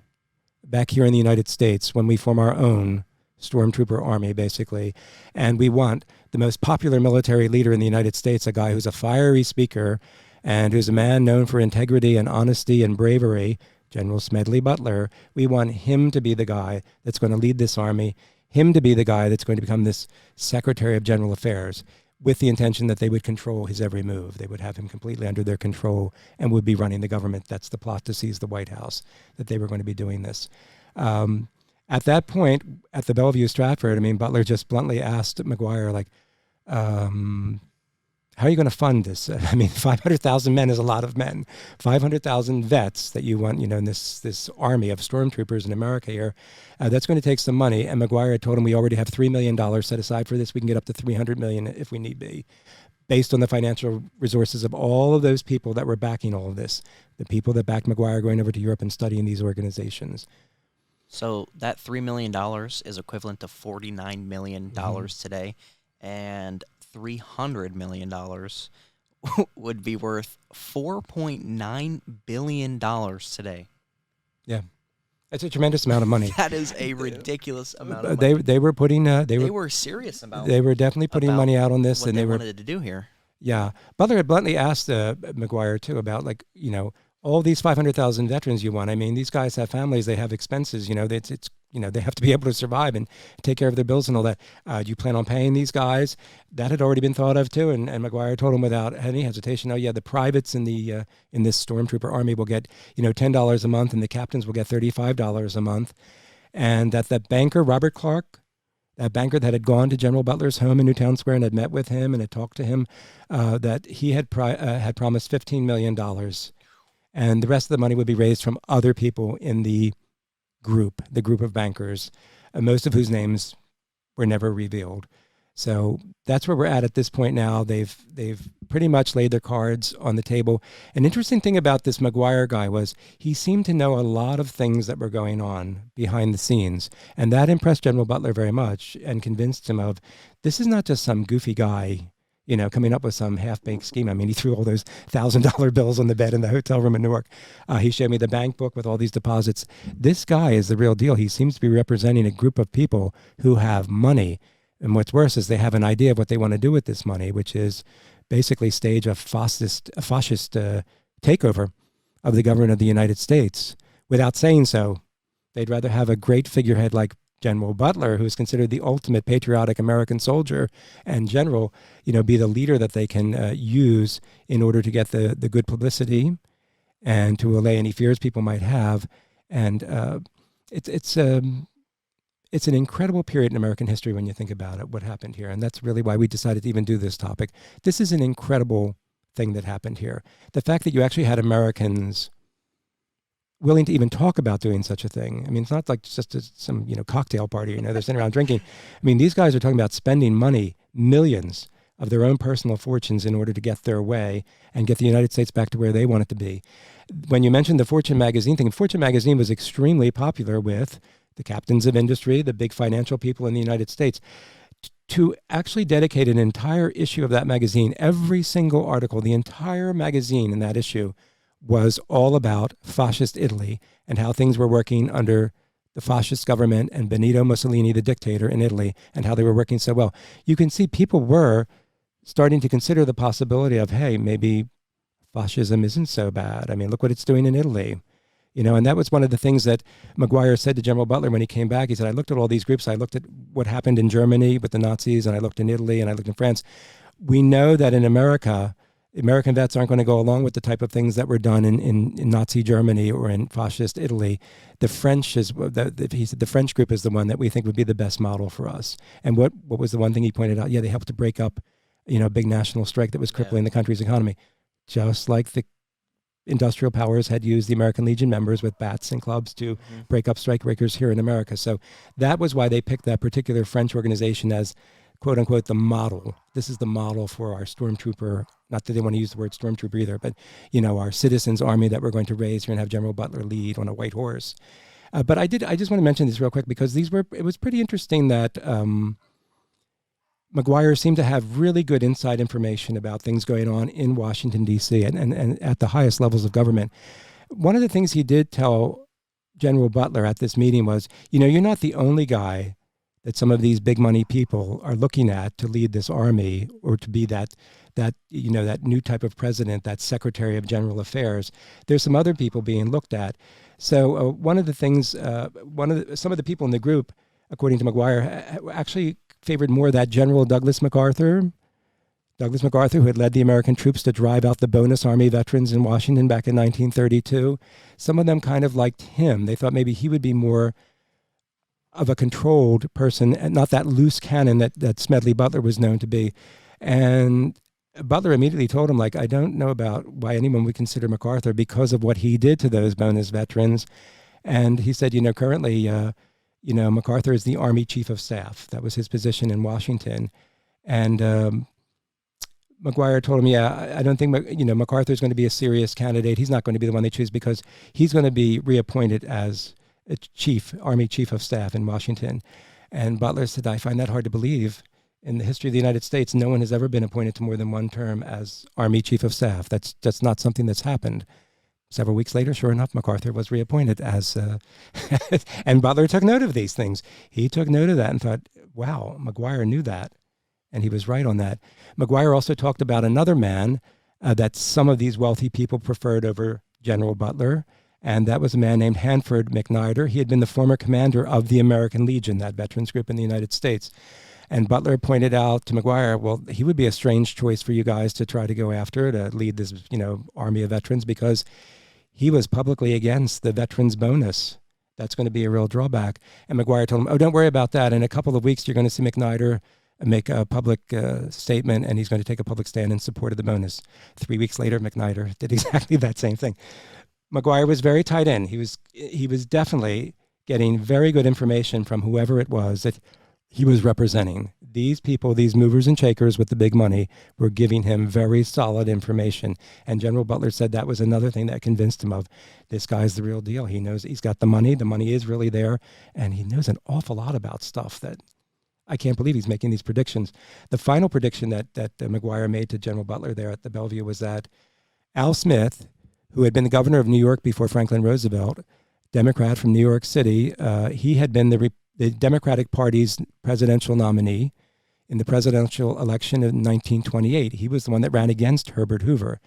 back here in the United States when we form our own stormtrooper army, basically. And we want the most popular military leader in the United States, a guy who's a fiery speaker and who's a man known for integrity and honesty and bravery, General Smedley Butler. We want him to be the guy that's going to lead this army, him to be the guy that's going to become this Secretary of General Affairs, with the intention that they would control his every move. They would have him completely under their control and would be running the government. That's the plot to seize the White House, that they were going to be doing this. At that point, at the Bellevue Stratford, Butler just bluntly asked Maguire, how are you going to fund this? 500,000 men is a lot of men. 500,000 vets that you want, in this army of stormtroopers in America here, that's going to take some money. And Maguire had told him, we already have $3 million set aside for this. We can get up to $300 million if we need be, based on the financial resources of all of those people that were backing all of this, the people that backed Maguire going over to Europe and studying these organizations. So that $3 million is equivalent to $49 million today, and $300 million would be worth $4.9 billion today. Yeah. That's a tremendous amount of money. That is a ridiculous amount of money. They were putting they were serious about. They were definitely putting money out on this, what and they were wanted to do here. Yeah, Butler had bluntly asked Maguire too about all these 500,000 veterans you want. These guys have families, they have expenses. It's they have to be able to survive and take care of their bills and all that. Do you plan on paying these guys? That had already been thought of too. And Maguire told him without any hesitation, the privates in this stormtrooper army will get $10 a month, and the captains will get $35 a month, and that banker Robert Clark, that banker that had gone to General Butler's home in Newtown Square and had met with him and had talked to him, that he had promised $15 million, and the rest of the money would be raised from other people in the group of bankers, most of whose names were never revealed. So that's where we're at this point now. They've pretty much laid their cards on the table. An interesting thing about this Maguire guy was he seemed to know a lot of things that were going on behind the scenes, and that impressed General Butler very much and convinced him of, this is not just some goofy guy coming up with some half-baked scheme. He threw all those $1,000 bills on the bed in the hotel room in Newark. He showed me the bank book with all these deposits. This guy is the real deal. He seems to be representing a group of people who have money. And what's worse is they have an idea of what they want to do with this money, which is basically stage a fascist takeover of the government of the United States. Without saying so, they'd rather have a great figurehead like General Butler, who is considered the ultimate patriotic American soldier and general, be the leader that they can use in order to get the good publicity and to allay any fears people might have. And it's an incredible period in American history when you think about it, what happened here. And that's really why we decided to even do this topic. This is an incredible thing that happened here. The fact that you actually had Americans willing to even talk about doing such a thing. It's not like just some cocktail party, they're sitting around drinking. These guys are talking about spending money, millions of their own personal fortunes in order to get their way and get the United States back to where they want it to be. When you mentioned the Fortune magazine thing, Fortune magazine was extremely popular with the captains of industry, the big financial people in the United States. To actually dedicate an entire issue of that magazine, every single article, the entire magazine in that issue was all about fascist Italy and how things were working under the fascist government and Benito Mussolini, the dictator in Italy, and how they were working so well. You can see people were starting to consider the possibility of, hey, maybe fascism isn't so bad. I mean, look what it's doing in Italy. And that was one of the things that Maguire said to General Butler when he came back. He said, I looked at all these groups. I looked at what happened in Germany with the Nazis, and I looked in Italy, and I looked in France. We know that in America, American vets aren't going to go along with the type of things that were done in Nazi Germany or in fascist Italy. The French he said the French group is the one that we think would be the best model for us. And what was the one thing he pointed out? Yeah, they helped to break up, a big national strike that was crippling the country's economy, just like the industrial powers had used the American Legion members with bats and clubs to break up strikebreakers here in America. So that was why they picked that particular French organization as, quote unquote, the model. This is the model for our stormtrooper, not that they want to use the word stormtrooper either, but, our citizens army that we're going to raise here and have General Butler lead on a white horse. But I just want to mention this real quick because it was pretty interesting that Maguire seemed to have really good inside information about things going on in Washington, D.C. and at the highest levels of government. One of the things he did tell General Butler at this meeting was, you're not the only guy that some of these big money people are looking at to lead this army or to be that new type of president, that Secretary of General Affairs. There's some other people being looked at. So one of the things, some of the people in the group, according to Maguire, actually favored more that General Douglas MacArthur, who had led the American troops to drive out the bonus Army veterans in Washington back in 1932. Some of them kind of liked him. They thought maybe he would be more of a controlled person and not that loose cannon that Smedley Butler was known to be. And Butler immediately told him, I don't know about why anyone would consider MacArthur because of what he did to those bonus veterans. And he said, currently, MacArthur is the Army Chief of Staff. That was his position in Washington. And Maguire told him, I don't think, MacArthur is going to be a serious candidate. He's not going to be the one they choose because he's going to be reappointed as Army Chief of Staff in Washington. And Butler said, I find that hard to believe. In the history of the United States, no one has ever been appointed to more than one term as Army Chief of Staff. That's not something that's happened. Several weeks later, sure enough, MacArthur was reappointed as, and Butler took note of these things. He took note of that and thought, wow, Maguire knew that. And he was right on that. Maguire also talked about another man that some of these wealthy people preferred over General Butler. And that was a man named Hanford McNider. He had been the former commander of the American Legion, that veterans group in the United States. And Butler pointed out to Maguire, well, he would be a strange choice for you guys to try to go after to lead this, army of veterans because he was publicly against the veterans bonus. That's going to be a real drawback. And Maguire told him, don't worry about that. In a couple of weeks, you're going to see McNider make a public statement, and he's going to take a public stand in support of the bonus. 3 weeks later, McNider did exactly that same thing. Maguire was very tied in. He was definitely getting very good information from whoever it was that he was representing. These people, these movers and shakers with the big money, were giving him very solid information. And General Butler said that was another thing that convinced him of, this guy's the real deal. He knows he's got the money is really there, and he knows an awful lot about stuff that I can't believe he's making these predictions. The final prediction that Maguire made to General Butler there at the Bellevue was that Al Smith, who had been the governor of New York before Franklin Roosevelt, Democrat from New York City, he had been the Democratic Party's presidential nominee in the presidential election in 1928. He was the one that ran against Herbert Hoover.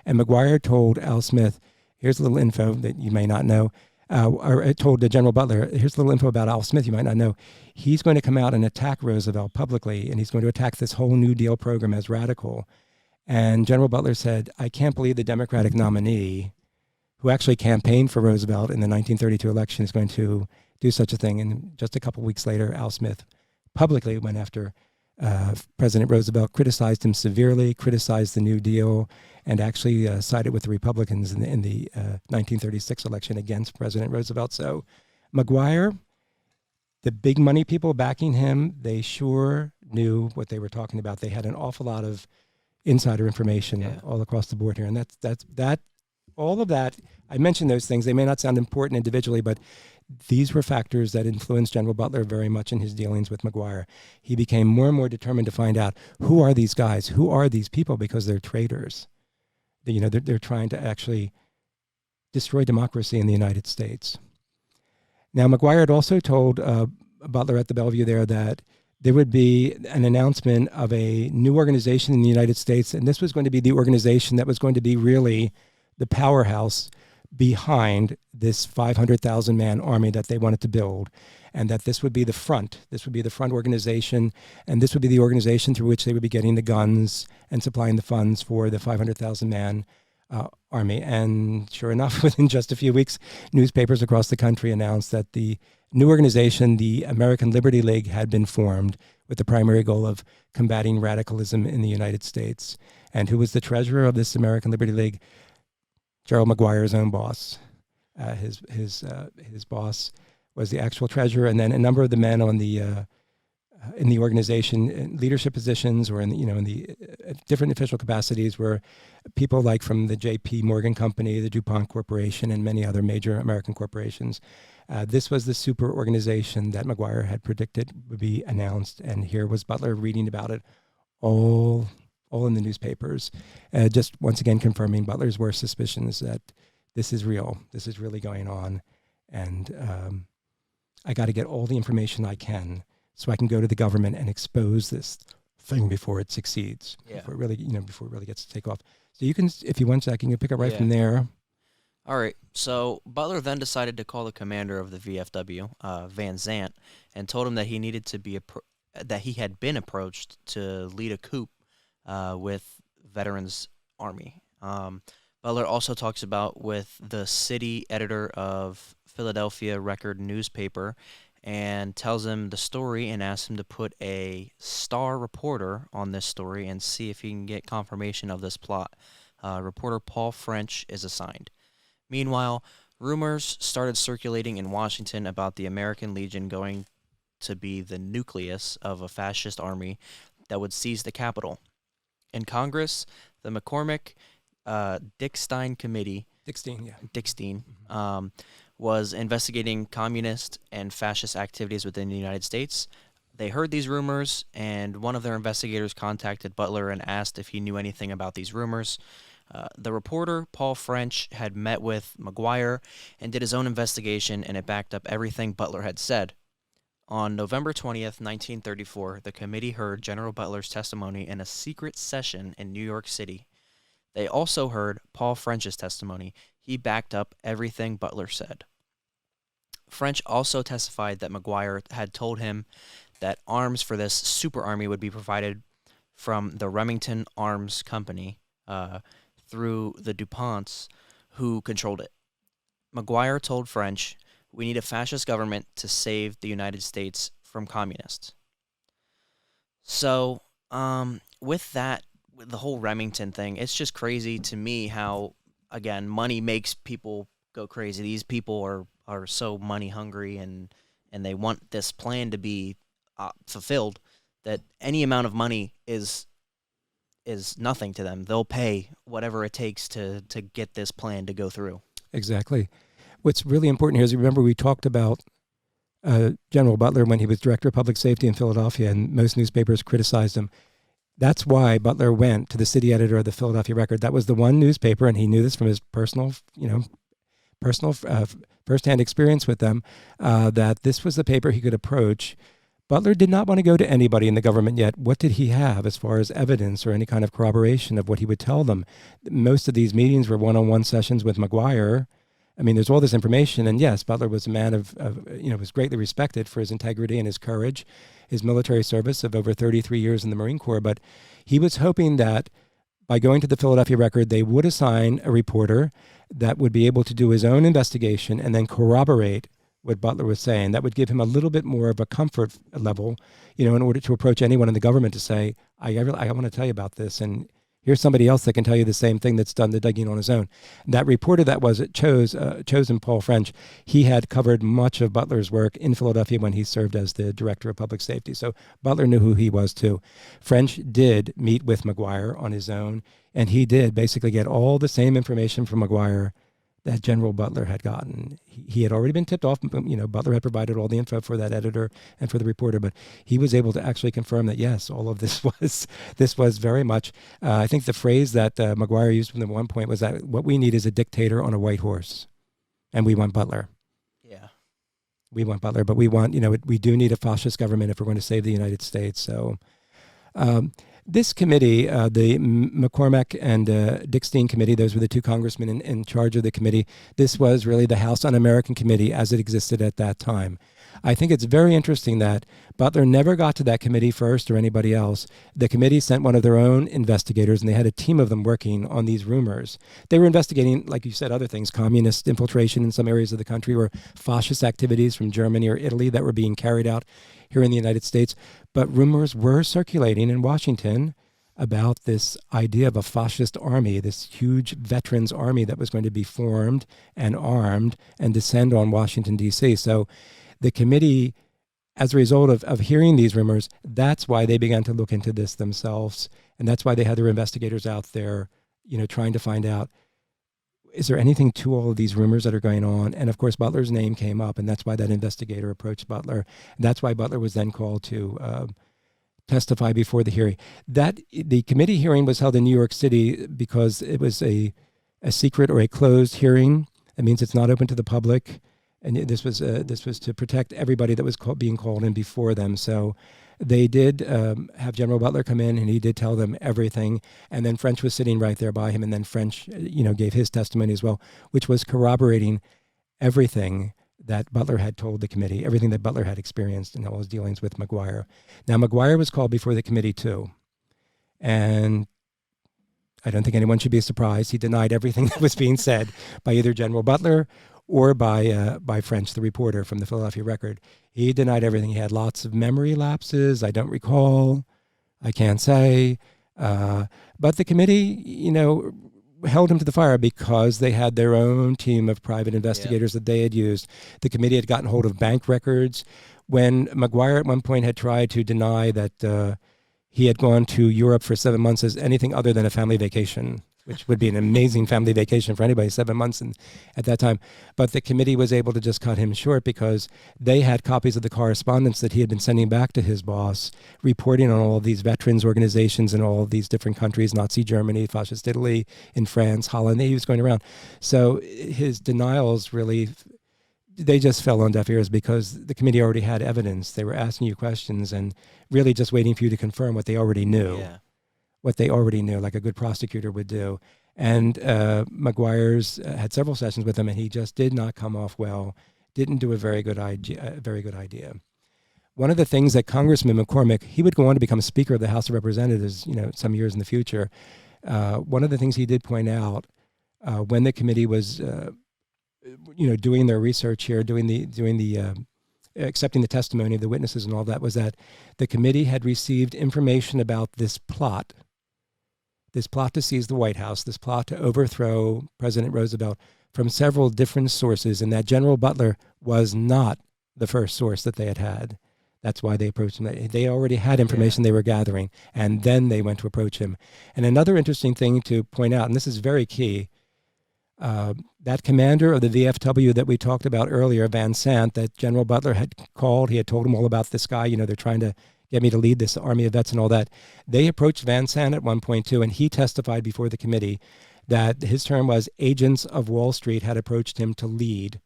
And Maguire told Al Smith, here's a little info that you may not know, or told General Butler, here's a little info about Al Smith you might not know. He's going to come out and attack Roosevelt publicly, and he's going to attack this whole New Deal program as radical. And General Butler said, I can't believe the Democratic nominee, who actually campaigned for Roosevelt in the 1932 election, is going to do such a thing. And just a couple weeks later, Al Smith publicly went after President Roosevelt, criticized him severely, criticized the New Deal, and actually sided with the Republicans in the 1936 election against President Roosevelt. So Maguire, the big money people backing him, they sure knew what they were talking about. They had an awful lot of insider information all across the board here. And that's all of that. I mentioned those things. They may not sound important individually, but these were factors that influenced General Butler very much in his dealings with Maguire. He became more and more determined to find out, who are these guys? Who are these people? Because they're traitors. They're trying to actually destroy democracy in the United States. Now, Maguire had also told Butler at the Bellevue there that there would be an announcement of a new organization in the United States, and this was going to be the organization that was going to be really the powerhouse behind this 500,000-man army that they wanted to build, and that this would be the front. This would be the front organization, and this would be the organization through which they would be getting the guns and supplying the funds for the 500,000-man army. And sure enough, within just a few weeks, newspapers across the country announced that the new organization, the American Liberty League, had been formed with the primary goal of combating radicalism in the United States. And who was the treasurer of this American Liberty League? Gerald Maguire's own boss. His boss was the actual treasurer, and then a number of the men on the in the organization, in leadership positions or in the different official capacities, were people like from the J.P. Morgan Company, the DuPont Corporation, and many other major American corporations. This was the super organization that Maguire had predicted would be announced, and here was Butler reading about it all in the newspapers, just once again confirming Butler's worst suspicions that this is real, this is really going on, and I got to get all the information I can so I can go to the government and expose this thing before it succeeds, before it really gets to take off. So you can, if you want, Zach, you can pick up right from there. All right. So Butler then decided to call the commander of the VFW, Van Zant, and told him that he needed to be that he had been approached to lead a coup with Veterans Army. Butler also talks about with the city editor of Philadelphia Record newspaper, and tells him the story and asks him to put a star reporter on this story and see if he can get confirmation of this plot. Reporter Paul French is assigned. Meanwhile, rumors started circulating in Washington about the American Legion going to be the nucleus of a fascist army that would seize the Capitol. In Congress, the McCormick-Dickstein Committee was investigating communist and fascist activities within the United States. They heard these rumors, and one of their investigators contacted Butler and asked if he knew anything about these rumors. The reporter, Paul French, had met with Maguire and did his own investigation, and it backed up everything Butler had said. On November 20th, 1934, the committee heard General Butler's testimony in a secret session in New York City. They also heard Paul French's testimony. He backed up everything Butler said. French also testified that Maguire had told him that arms for this super army would be provided from the Remington Arms Company through the DuPonts, who controlled it. Maguire told French, "We need a fascist government to save the United States from communists." So, with that, with the whole Remington thing, it's just crazy to me how, again, money makes people go crazy. These people are so money hungry, and they want this plan to be fulfilled, that any amount of money is nothing to them. They'll pay whatever it takes to get this plan to go through. Exactly. What's really important here is, remember, we talked about General Butler when he was Director of Public Safety in Philadelphia, and most newspapers criticized him. That's why Butler went to the city editor of the Philadelphia Record. That was the one newspaper, and he knew this from his personal firsthand experience with them, that this was the paper he could approach. Butler did not want to go to anybody in the government yet. What did he have as far as evidence or any kind of corroboration of what he would tell them? Most of these meetings were one-on-one sessions with Maguire. I mean, there's all this information, and yes, Butler was a man was greatly respected for his integrity and his courage, his military service of over 33 years in the Marine Corps, but he was hoping that by going to the Philadelphia Record, they would assign a reporter that would be able to do his own investigation and then corroborate what Butler was saying. That would give him a little bit more of a comfort level, in order to approach anyone in the government to say, I want to tell you about this, and here's somebody else that can tell you the same thing that's done the digging on his own. That reporter that was chosen, Paul French, he had covered much of Butler's work in Philadelphia when he served as the Director of Public Safety. So Butler knew who he was too. French did meet with Maguire on his own, and he did basically get all the same information from Maguire that General Butler had gotten. He had already been tipped off. Butler had provided all the info for that editor and for the reporter, but he was able to actually confirm that, yes, all of this was very much, I think the phrase that Maguire used from the one point was that what we need is a dictator on a white horse, and we want Butler. Yeah. We want Butler, but we want, we do need a fascist government if we're going to save the United States. So this committee, the McCormack and Dickstein committee, those were the two congressmen in charge of the committee. This was really the House Un-American Committee as it existed at that time. I think it's very interesting that Butler never got to that committee first or anybody else. The committee sent one of their own investigators, and they had a team of them working on these rumors. They were investigating, like you said, other things, communist infiltration in some areas of the country, or fascist activities from Germany or Italy that were being carried out here in the United States. But rumors were circulating in Washington about this idea of a fascist army, this huge veterans army that was going to be formed and armed and descend on Washington, D.C. So the committee, as a result of hearing these rumors, that's why they began to look into this themselves. And that's why they had their investigators out there, trying to find out, is there anything to all of these rumors that are going on? And of course, Butler's name came up, and that's why that investigator approached Butler. That's why Butler was then called to testify before the hearing. The committee hearing was held in New York City because it was a secret or a closed hearing. It means it's not open to the public. And this was to protect everybody that was being called in before them. So they did have General Butler come in, and he did tell them everything. And then French was sitting right there by him, and then French, gave his testimony as well, which was corroborating everything that Butler had told the committee, everything that Butler had experienced in all his dealings with Maguire. Now, Maguire was called before the committee too, and I don't think anyone should be surprised. He denied everything that was being said by either General Butler or by French, the reporter from the Philadelphia Record. He denied everything. He had lots of memory lapses. I don't recall. I can't say. But the committee, held him to the fire because they had their own team of private investigators that they had used. The committee had gotten hold of bank records. When Maguire at one point had tried to deny that he had gone to Europe for 7 months as anything other than a family vacation, which would be an amazing family vacation for anybody, 7 months at that time. But the committee was able to just cut him short because they had copies of the correspondence that he had been sending back to his boss, reporting on all of these veterans organizations in all of these different countries, Nazi Germany, Fascist Italy, in France, Holland. He was going around. So his denials really, they just fell on deaf ears because the committee already had evidence. They were asking you questions and really just waiting for you to confirm what they already knew. Yeah. What they already knew, like a good prosecutor would do. And Maguire's had several sessions with him, and he just did not come off well, didn't do a very good idea. One of the things that Congressman McCormack, he would go on to become Speaker of the House of Representatives, some years in the future. One of the things he did point out when the committee was, doing their research here, accepting the testimony of the witnesses and all that, was that the committee had received information about this plot to seize the White House, this plot to overthrow President Roosevelt, from several different sources, and that General Butler was not the first source that they had. That's why they approached him. They already had information they were gathering, and then they went to approach him. And another interesting thing to point out, and this is very key, that commander of the VFW that we talked about earlier, Van Sant, that General Butler had called, he had told him all about this guy, they're trying to get me to lead this army of vets and all that. They approached Van Sant at one point too, and he testified before the committee that his term was agents of Wall Street had approached him to lead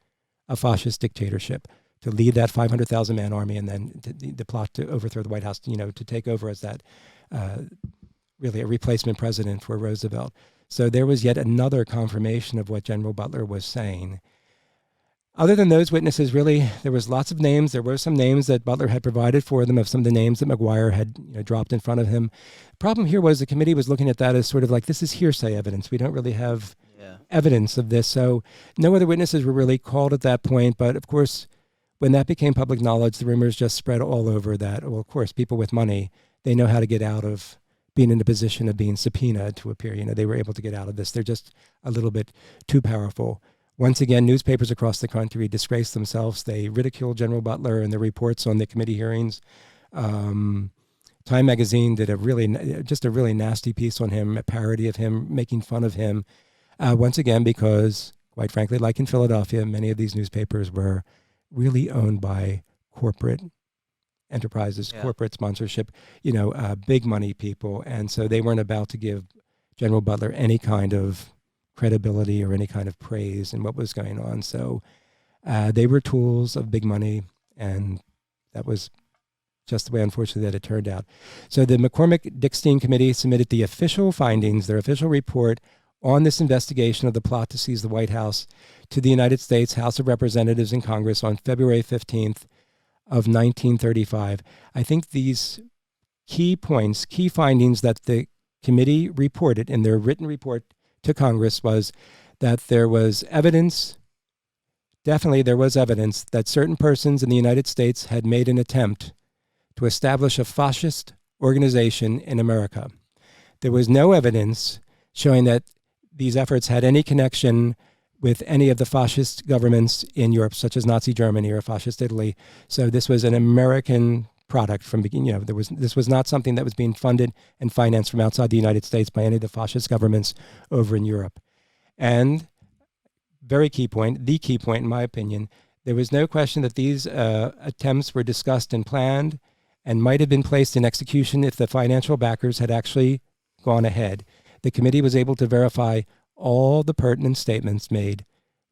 a fascist dictatorship, to lead that 500,000-man army, and then the plot to overthrow the White House, to take over as that really a replacement president for Roosevelt. So there was yet another confirmation of what General Butler was saying. Other than those witnesses, really, there was lots of names. There were some names that Butler had provided for them of some of the names that Maguire had dropped in front of him. The problem here was the committee was looking at that as sort of like, this is hearsay evidence. We don't really have evidence of this. So no other witnesses were really called at that point. But of course, when that became public knowledge, the rumors just spread all over that, well, of course, people with money, they know how to get out of being in a position of being subpoenaed to appear. They were able to get out of this. They're just a little bit too powerful. Once again, newspapers across the country disgraced themselves. They ridiculed General Butler and the reports on the committee hearings. Time magazine did a really nasty piece on him, a parody of him, making fun of him. Once again, because, quite frankly, like in Philadelphia, many of these newspapers were really owned by corporate enterprises, corporate sponsorship, big money people. And so they weren't about to give General Butler any kind of credibility or any kind of praise in what was going on. So They were tools of big money, and that was just the way, unfortunately, that it turned out. So the McCormick-Dickstein Committee submitted the official findings, their official report on this investigation of the plot to seize the White House to the United States House of Representatives and Congress on February 15th of 1935. I think these key points, key findings that the committee reported in their written report to Congress was that there was evidence, definitely there was evidence, that certain persons in the United States had made an attempt to establish a fascist organization in America. There was no evidence showing that these efforts had any connection with any of the fascist governments in Europe, such as Nazi Germany or fascist Italy. So this was an American product from beginning. This was not something that was being funded and financed from outside the United States by any of the fascist governments over in Europe. And the key point, in my opinion, there was no question that these attempts were discussed and planned and might have been placed in execution if the financial backers had actually gone ahead. The committee was able to verify all the pertinent statements made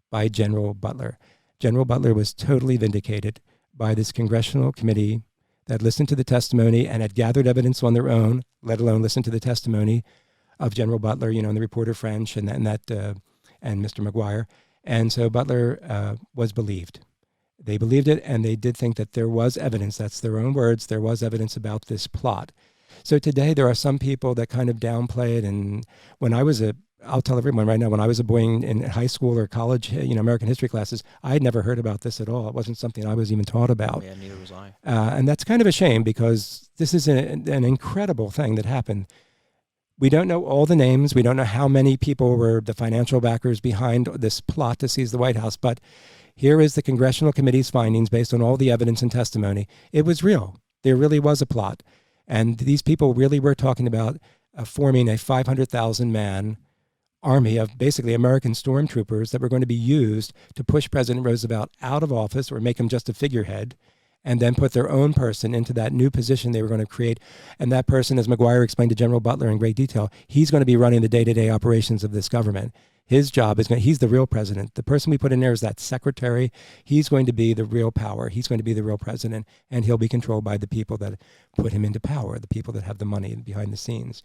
by General Butler. General Butler was totally vindicated by this congressional committee that listened to the testimony and had gathered evidence on their own, let alone listen to the testimony of General Butler, and the reporter French and Mr. Maguire. And so Butler was believed. They believed it, and they did think that there was evidence. That's their own words. There was evidence about this plot. So today there are some people that kind of downplay it. And I'll tell everyone right now, when I was a boy in high school or college, American history classes, I had never heard about this at all. It wasn't something I was even taught about. Yeah, neither was I. And that's kind of a shame, because this is an incredible thing that happened. We don't know all the names. We don't know how many people were the financial backers behind this plot to seize the White House. But here is the Congressional Committee's findings based on all the evidence and testimony. It was real. There really was a plot. And these people really were talking about forming a 500,000-man army of basically American stormtroopers that were going to be used to push President Roosevelt out of office or make him just a figurehead, and then put their own person into that new position they were going to create. And that person, as Maguire explained to General Butler in great detail, he's going to be running the day-to-day operations of this government. His job is he's the real president. The person we put in there is that secretary. He's going to be the real power. He's going to be the real president, and he'll be controlled by the people that put him into power, the people that have the money behind the scenes.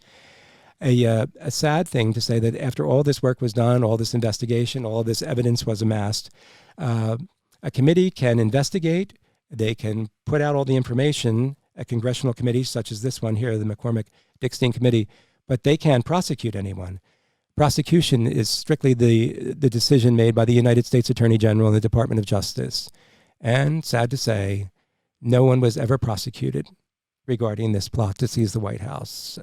A sad thing to say that after all this work was done, all this investigation, all this evidence was amassed, a committee can investigate. They can put out all the information, a congressional committee such as this one here, the McCormick-Dickstein Committee, but they can't prosecute anyone. Prosecution is strictly the decision made by the United States Attorney General and the Department of Justice. And sad to say, no one was ever prosecuted regarding this plot to seize the White House.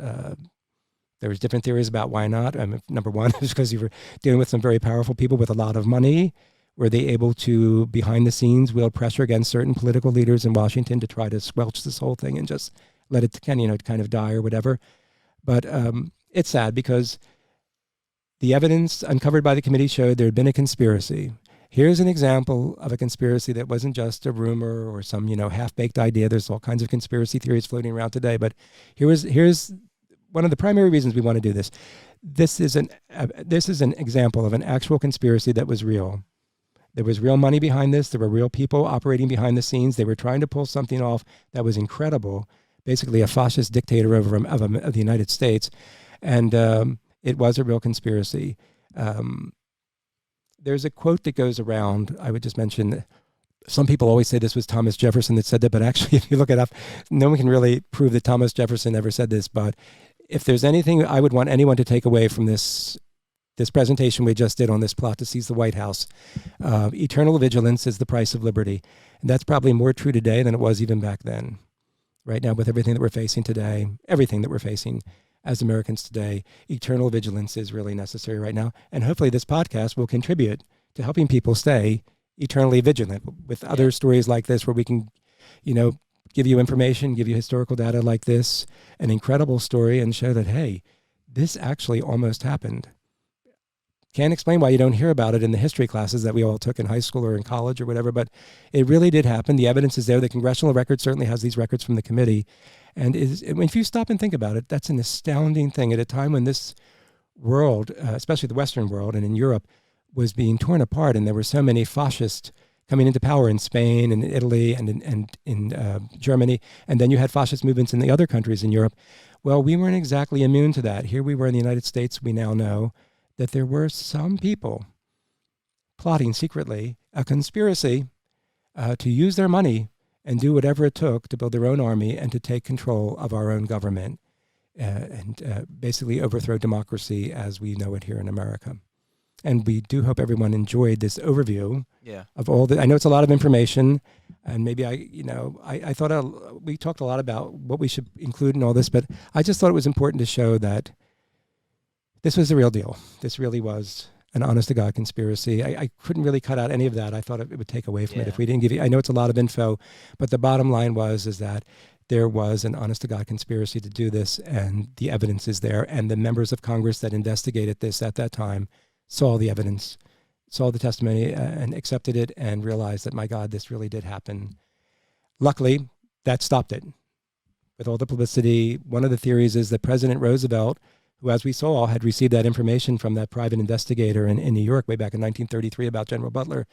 There was different theories about why not. Number one is because you were dealing with some very powerful people with a lot of money. Were they able to, behind the scenes, wield pressure against certain political leaders in Washington to try to squelch this whole thing and just let it kind of die or whatever? But it's sad, because the evidence uncovered by the committee showed there had been a conspiracy. Here's an example of a conspiracy that wasn't just a rumor or some half-baked idea. There's all kinds of conspiracy theories floating around today, but here's one of the primary reasons we want to do this. This is an example of an actual conspiracy that was real. There was real money behind this. There were real people operating behind the scenes. They were trying to pull something off that was incredible, basically a fascist dictator of the United States. And it was a real conspiracy. There's a quote that goes around. I would just mention, some people always say this was Thomas Jefferson that said that, but actually, if you look it up, no one can really prove that Thomas Jefferson ever said this. But if there's anything I would want anyone to take away from this presentation we just did on this plot to seize the White House, eternal vigilance is the price of liberty. And that's probably more true today than it was even back then. Right now, with everything that we're facing today, everything that we're facing as Americans today, eternal vigilance is really necessary right now. And hopefully this podcast will contribute to helping people stay eternally vigilant with other stories like this, where we can, give you information, give you historical data like this, an incredible story, and show that, hey, this actually almost happened. Can't explain why you don't hear about it in the history classes that we all took in high school or in college or whatever, but it really did happen. The evidence is there. The congressional record certainly has these records from the committee. And if you stop and think about it, that's an astounding thing at a time when this world, especially the Western world and in Europe, was being torn apart, and there were so many fascist coming into power in Spain and Italy and in Germany. And then you had fascist movements in the other countries in Europe. Well, we weren't exactly immune to that. Here we were in the United States. We now know that there were some people plotting secretly a conspiracy to use their money and do whatever it took to build their own army and to take control of our own government and basically overthrow democracy as we know it here in America. And we do hope everyone enjoyed this overview of all the. I know it's a lot of information, and maybe I thought we talked a lot about what we should include in all this, but I just thought it was important to show that this was the real deal. This really was an honest-to-God conspiracy. I couldn't really cut out any of that. I thought it would take away from it if we didn't give you. I know it's a lot of info, but the bottom line is that there was an honest-to-God conspiracy to do this, and the evidence is there. And the members of Congress that investigated this at that time saw the evidence, saw the testimony, and accepted it, and realized that, my God, this really did happen. Luckily, that stopped it. With all the publicity, one of the theories is that President Roosevelt, who, as we saw, had received that information from that private investigator in New York way back in 1933 about General Butler,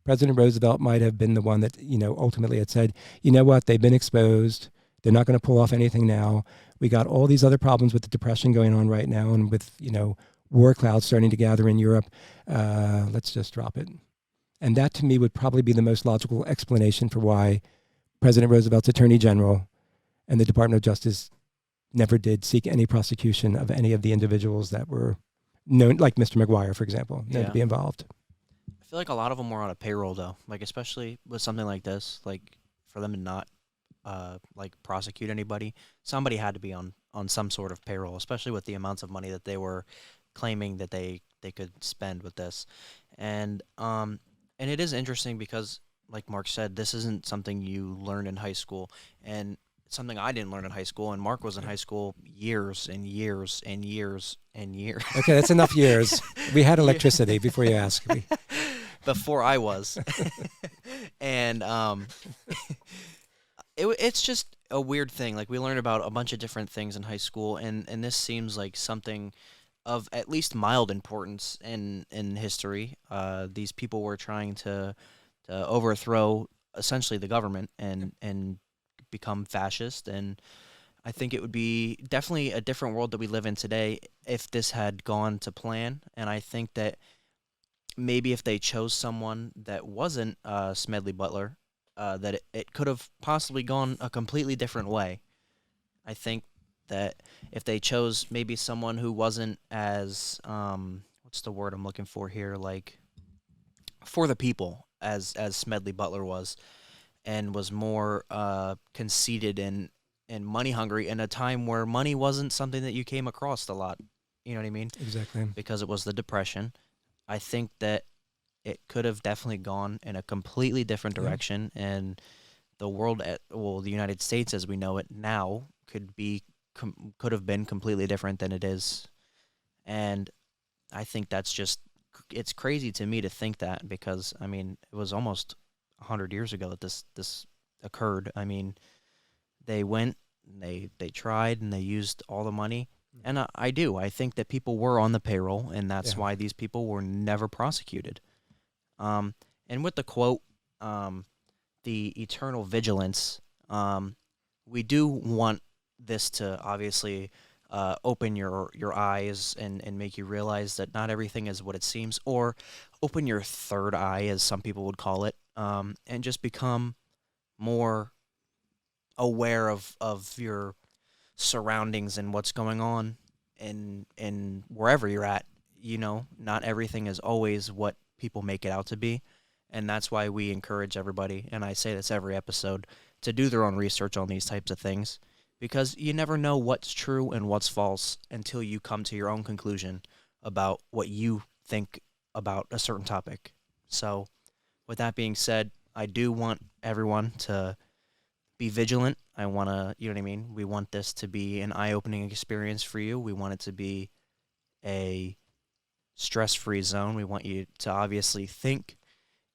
President Roosevelt might have been the one that, ultimately had said, you know what, they've been exposed. They're not going to pull off anything now. We got all these other problems with the Depression going on right now and with, war clouds starting to gather in Europe. Let's just drop it. And that, to me, would probably be the most logical explanation for why President Roosevelt's Attorney General and the Department of Justice never did seek any prosecution of any of the individuals that were known, like Mr. Maguire, for example, known to be involved. I feel like a lot of them were on a payroll, though. Like, especially with something like this, like, for them to not, prosecute anybody, somebody had to be on some sort of payroll, especially with the amounts of money that they were claiming that they could spend with this. And it is interesting because, like Mark said, this isn't something you learn in high school, and it's something I didn't learn in high school, and Mark was in high school years and years and years and years. Okay, that's enough years. We had electricity before you ask me. Before I was. And it's just a weird thing. Like, we learned about a bunch of different things in high school, and this seems like something of at least mild importance in history. These people were trying to overthrow essentially the government and become fascist, and I think it would be definitely a different world that we live in today if this had gone to plan. And I think that maybe if they chose someone that wasn't Smedley Butler, that it could have possibly gone a completely different way. I think that if they chose maybe someone who wasn't as, what's the word I'm looking for here, like, for the people, as Smedley Butler was, and was more conceited and money hungry in a time where money wasn't something that you came across a lot. You know what I mean? Exactly. Because it was the Depression. I think that it could have definitely gone in a completely different direction, and the world, the United States as we know it now, could have been completely different than it is. And I think that's just, it's crazy to me to think that, because, I mean, it was almost 100 years ago that this occurred. I mean, they went, they tried, and they used all the money. And I think that people were on the payroll, and that's why these people were never prosecuted. And with the quote, the eternal vigilance, we do want this to obviously open your eyes and make you realize that not everything is what it seems, or open your third eye, as some people would call it, and just become more aware of your surroundings and what's going on in wherever you're at. Not everything is always what people make it out to be, and that's why we encourage everybody, and I say this every episode, to do their own research on these types of things, because you never know what's true and what's false until you come to your own conclusion about what you think about a certain topic. So, with that being said, I do want everyone to be vigilant. I want to, you know what I mean? We want this to be an eye-opening experience for you. We want it to be a stress-free zone. We want you to obviously think,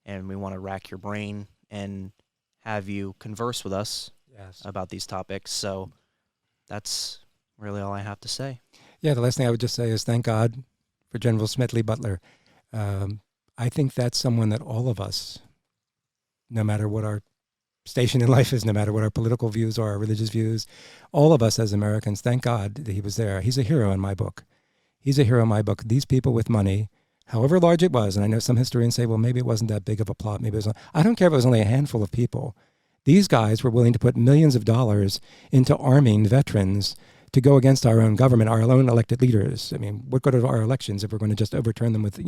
and we want to rack your brain and have you converse with us about these topics. So that's really all I have to say. Yeah, the last thing I would just say is thank God for General Smedley Butler. I I think that's someone that all of us, no matter what our station in life is, no matter what our political views are, our religious views, all of us as Americans, thank God that he was there. He's a hero in my book. He's a hero in my book. These people with money, however large it was, and I know some historians say, well, maybe it wasn't that big of a plot. Maybe it was. I don't care if it was only a handful of people. These guys were willing to put millions of dollars into arming veterans to go against our own government, our own elected leaders. I mean, what good are our elections if we're going to just overturn them with,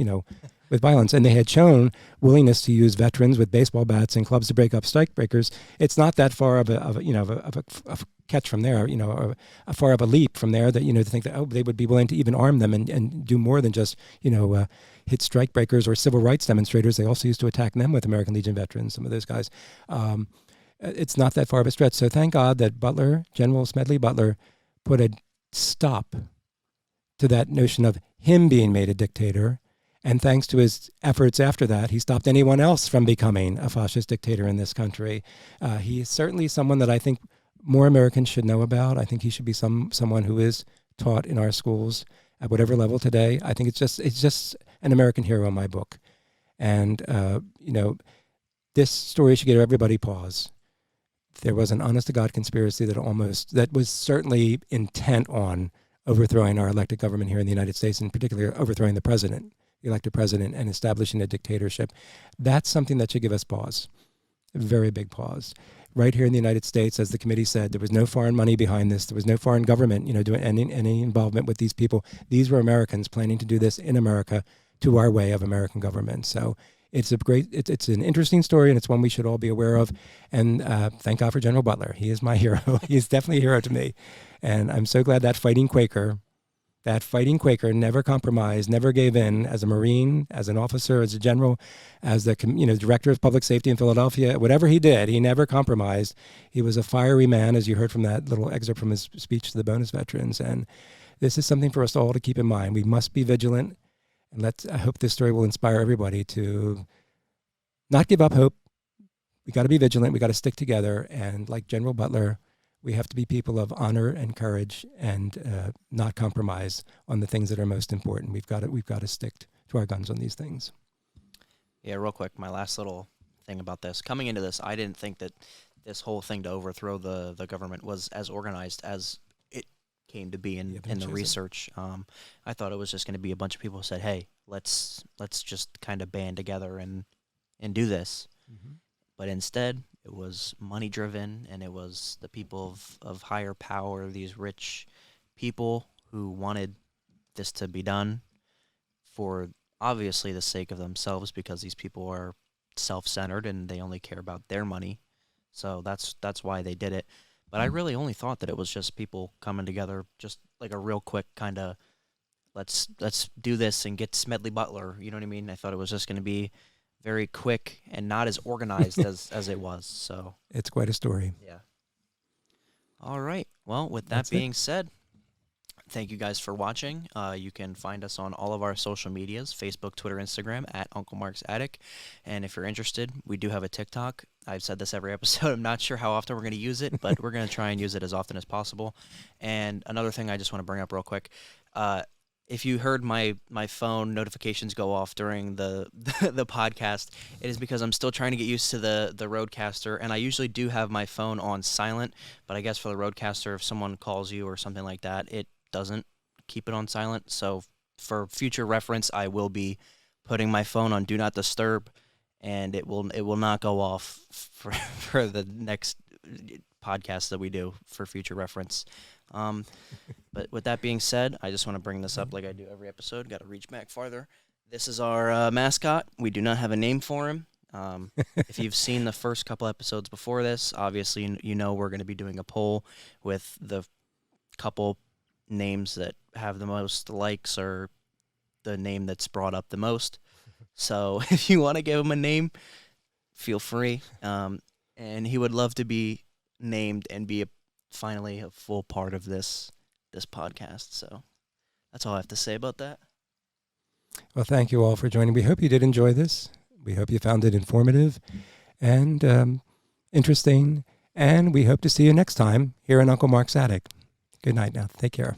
with violence? And they had shown willingness to use veterans with baseball bats and clubs to break up strikebreakers. It's not that far of a catch from there, or a far of a leap from there that, to think that, they would be willing to even arm them and do more than just, hit strikebreakers or civil rights demonstrators. They also used to attack them with American Legion veterans, some of those guys. It's not that far of a stretch. So thank God that General Smedley Butler, put a stop to that notion of him being made a dictator. And thanks to his efforts after that, he stopped anyone else from becoming a fascist dictator in this country. He is certainly someone that I think more Americans should know about. I think he should be someone who is taught in our schools at whatever level today. I think it's just an American hero in my book. And, this story should give everybody pause. There was an honest-to-God conspiracy that was certainly intent on overthrowing our elected government here in the United States, and particularly overthrowing the elected president, and establishing a dictatorship. That's something that should give us pause, a very big pause. Right here in the United States, as the committee said, there was no foreign money behind this. There was no foreign government, doing any involvement with these people. These were Americans planning to do this in America to our way of American government. So it's an interesting story, and it's one we should all be aware of. And thank God for General Butler. He is my hero. He's definitely a hero to me. And I'm so glad that fighting Quaker never compromised, never gave in as a Marine, as an officer, as a general, as the director of public safety in Philadelphia. Whatever he did, he never compromised. He was a fiery man, as you heard from that little excerpt from his speech to the bonus veterans. And this is something for us all to keep in mind. We must be vigilant. And I hope this story will inspire everybody to not give up hope. We got to be vigilant. We got to stick together. And like General Butler, we have to be people of honor and courage, and not compromise on the things that are most important. We've got to stick to our guns on these things. Yeah, real quick, my last little thing about this. Coming into this, I didn't think that this whole thing to overthrow the government was as organized as it came to be in the research. I thought it was just going to be a bunch of people who said, hey, let's just kind of band together and do this. Mm-hmm. But instead, it was money-driven, and it was the people of higher power, these rich people who wanted this to be done for obviously the sake of themselves, because these people are self-centered and they only care about their money. So that's why they did it. But I really only thought that it was just people coming together, just like a real quick kind of, let's do this and get Smedley Butler. You know what I mean? I thought it was just going to be very quick and not as organized as it was. So it's quite a story. Yeah. All right. Well, with that being said, thank you guys for watching. You can find us on all of our social medias, Facebook, Twitter, Instagram, at Uncle Mark's Attic. And if you're interested, we do have a TikTok. I've said this every episode. I'm not sure how often we're going to use it, but we're going to try and use it as often as possible. And another thing I just want to bring up real quick, if you heard my phone notifications go off during the podcast, it is because I'm still trying to get used to the Roadcaster, and I usually do have my phone on silent, but I guess for the Roadcaster, if someone calls you or something like that, it doesn't keep it on silent. So for future reference, I will be putting my phone on Do Not Disturb, and it will not go off for the next podcast that we do for future reference. But with that being said, I just want to bring this up like I do every episode. Got to reach back farther. This is our mascot. We do not have a name for him. If you've seen the first couple episodes before this, obviously you know we're going to be doing a poll with the couple names that have the most likes or the name that's brought up the most. So if you want to give him a name, feel free. And he would love to be named and be finally a full part of this podcast. So that's all I have to say about that. Well, thank you all for joining. We hope you did enjoy this. We hope you found it informative and interesting. And we hope to see you next time here in Uncle Mark's Attic. Good night now. Take care.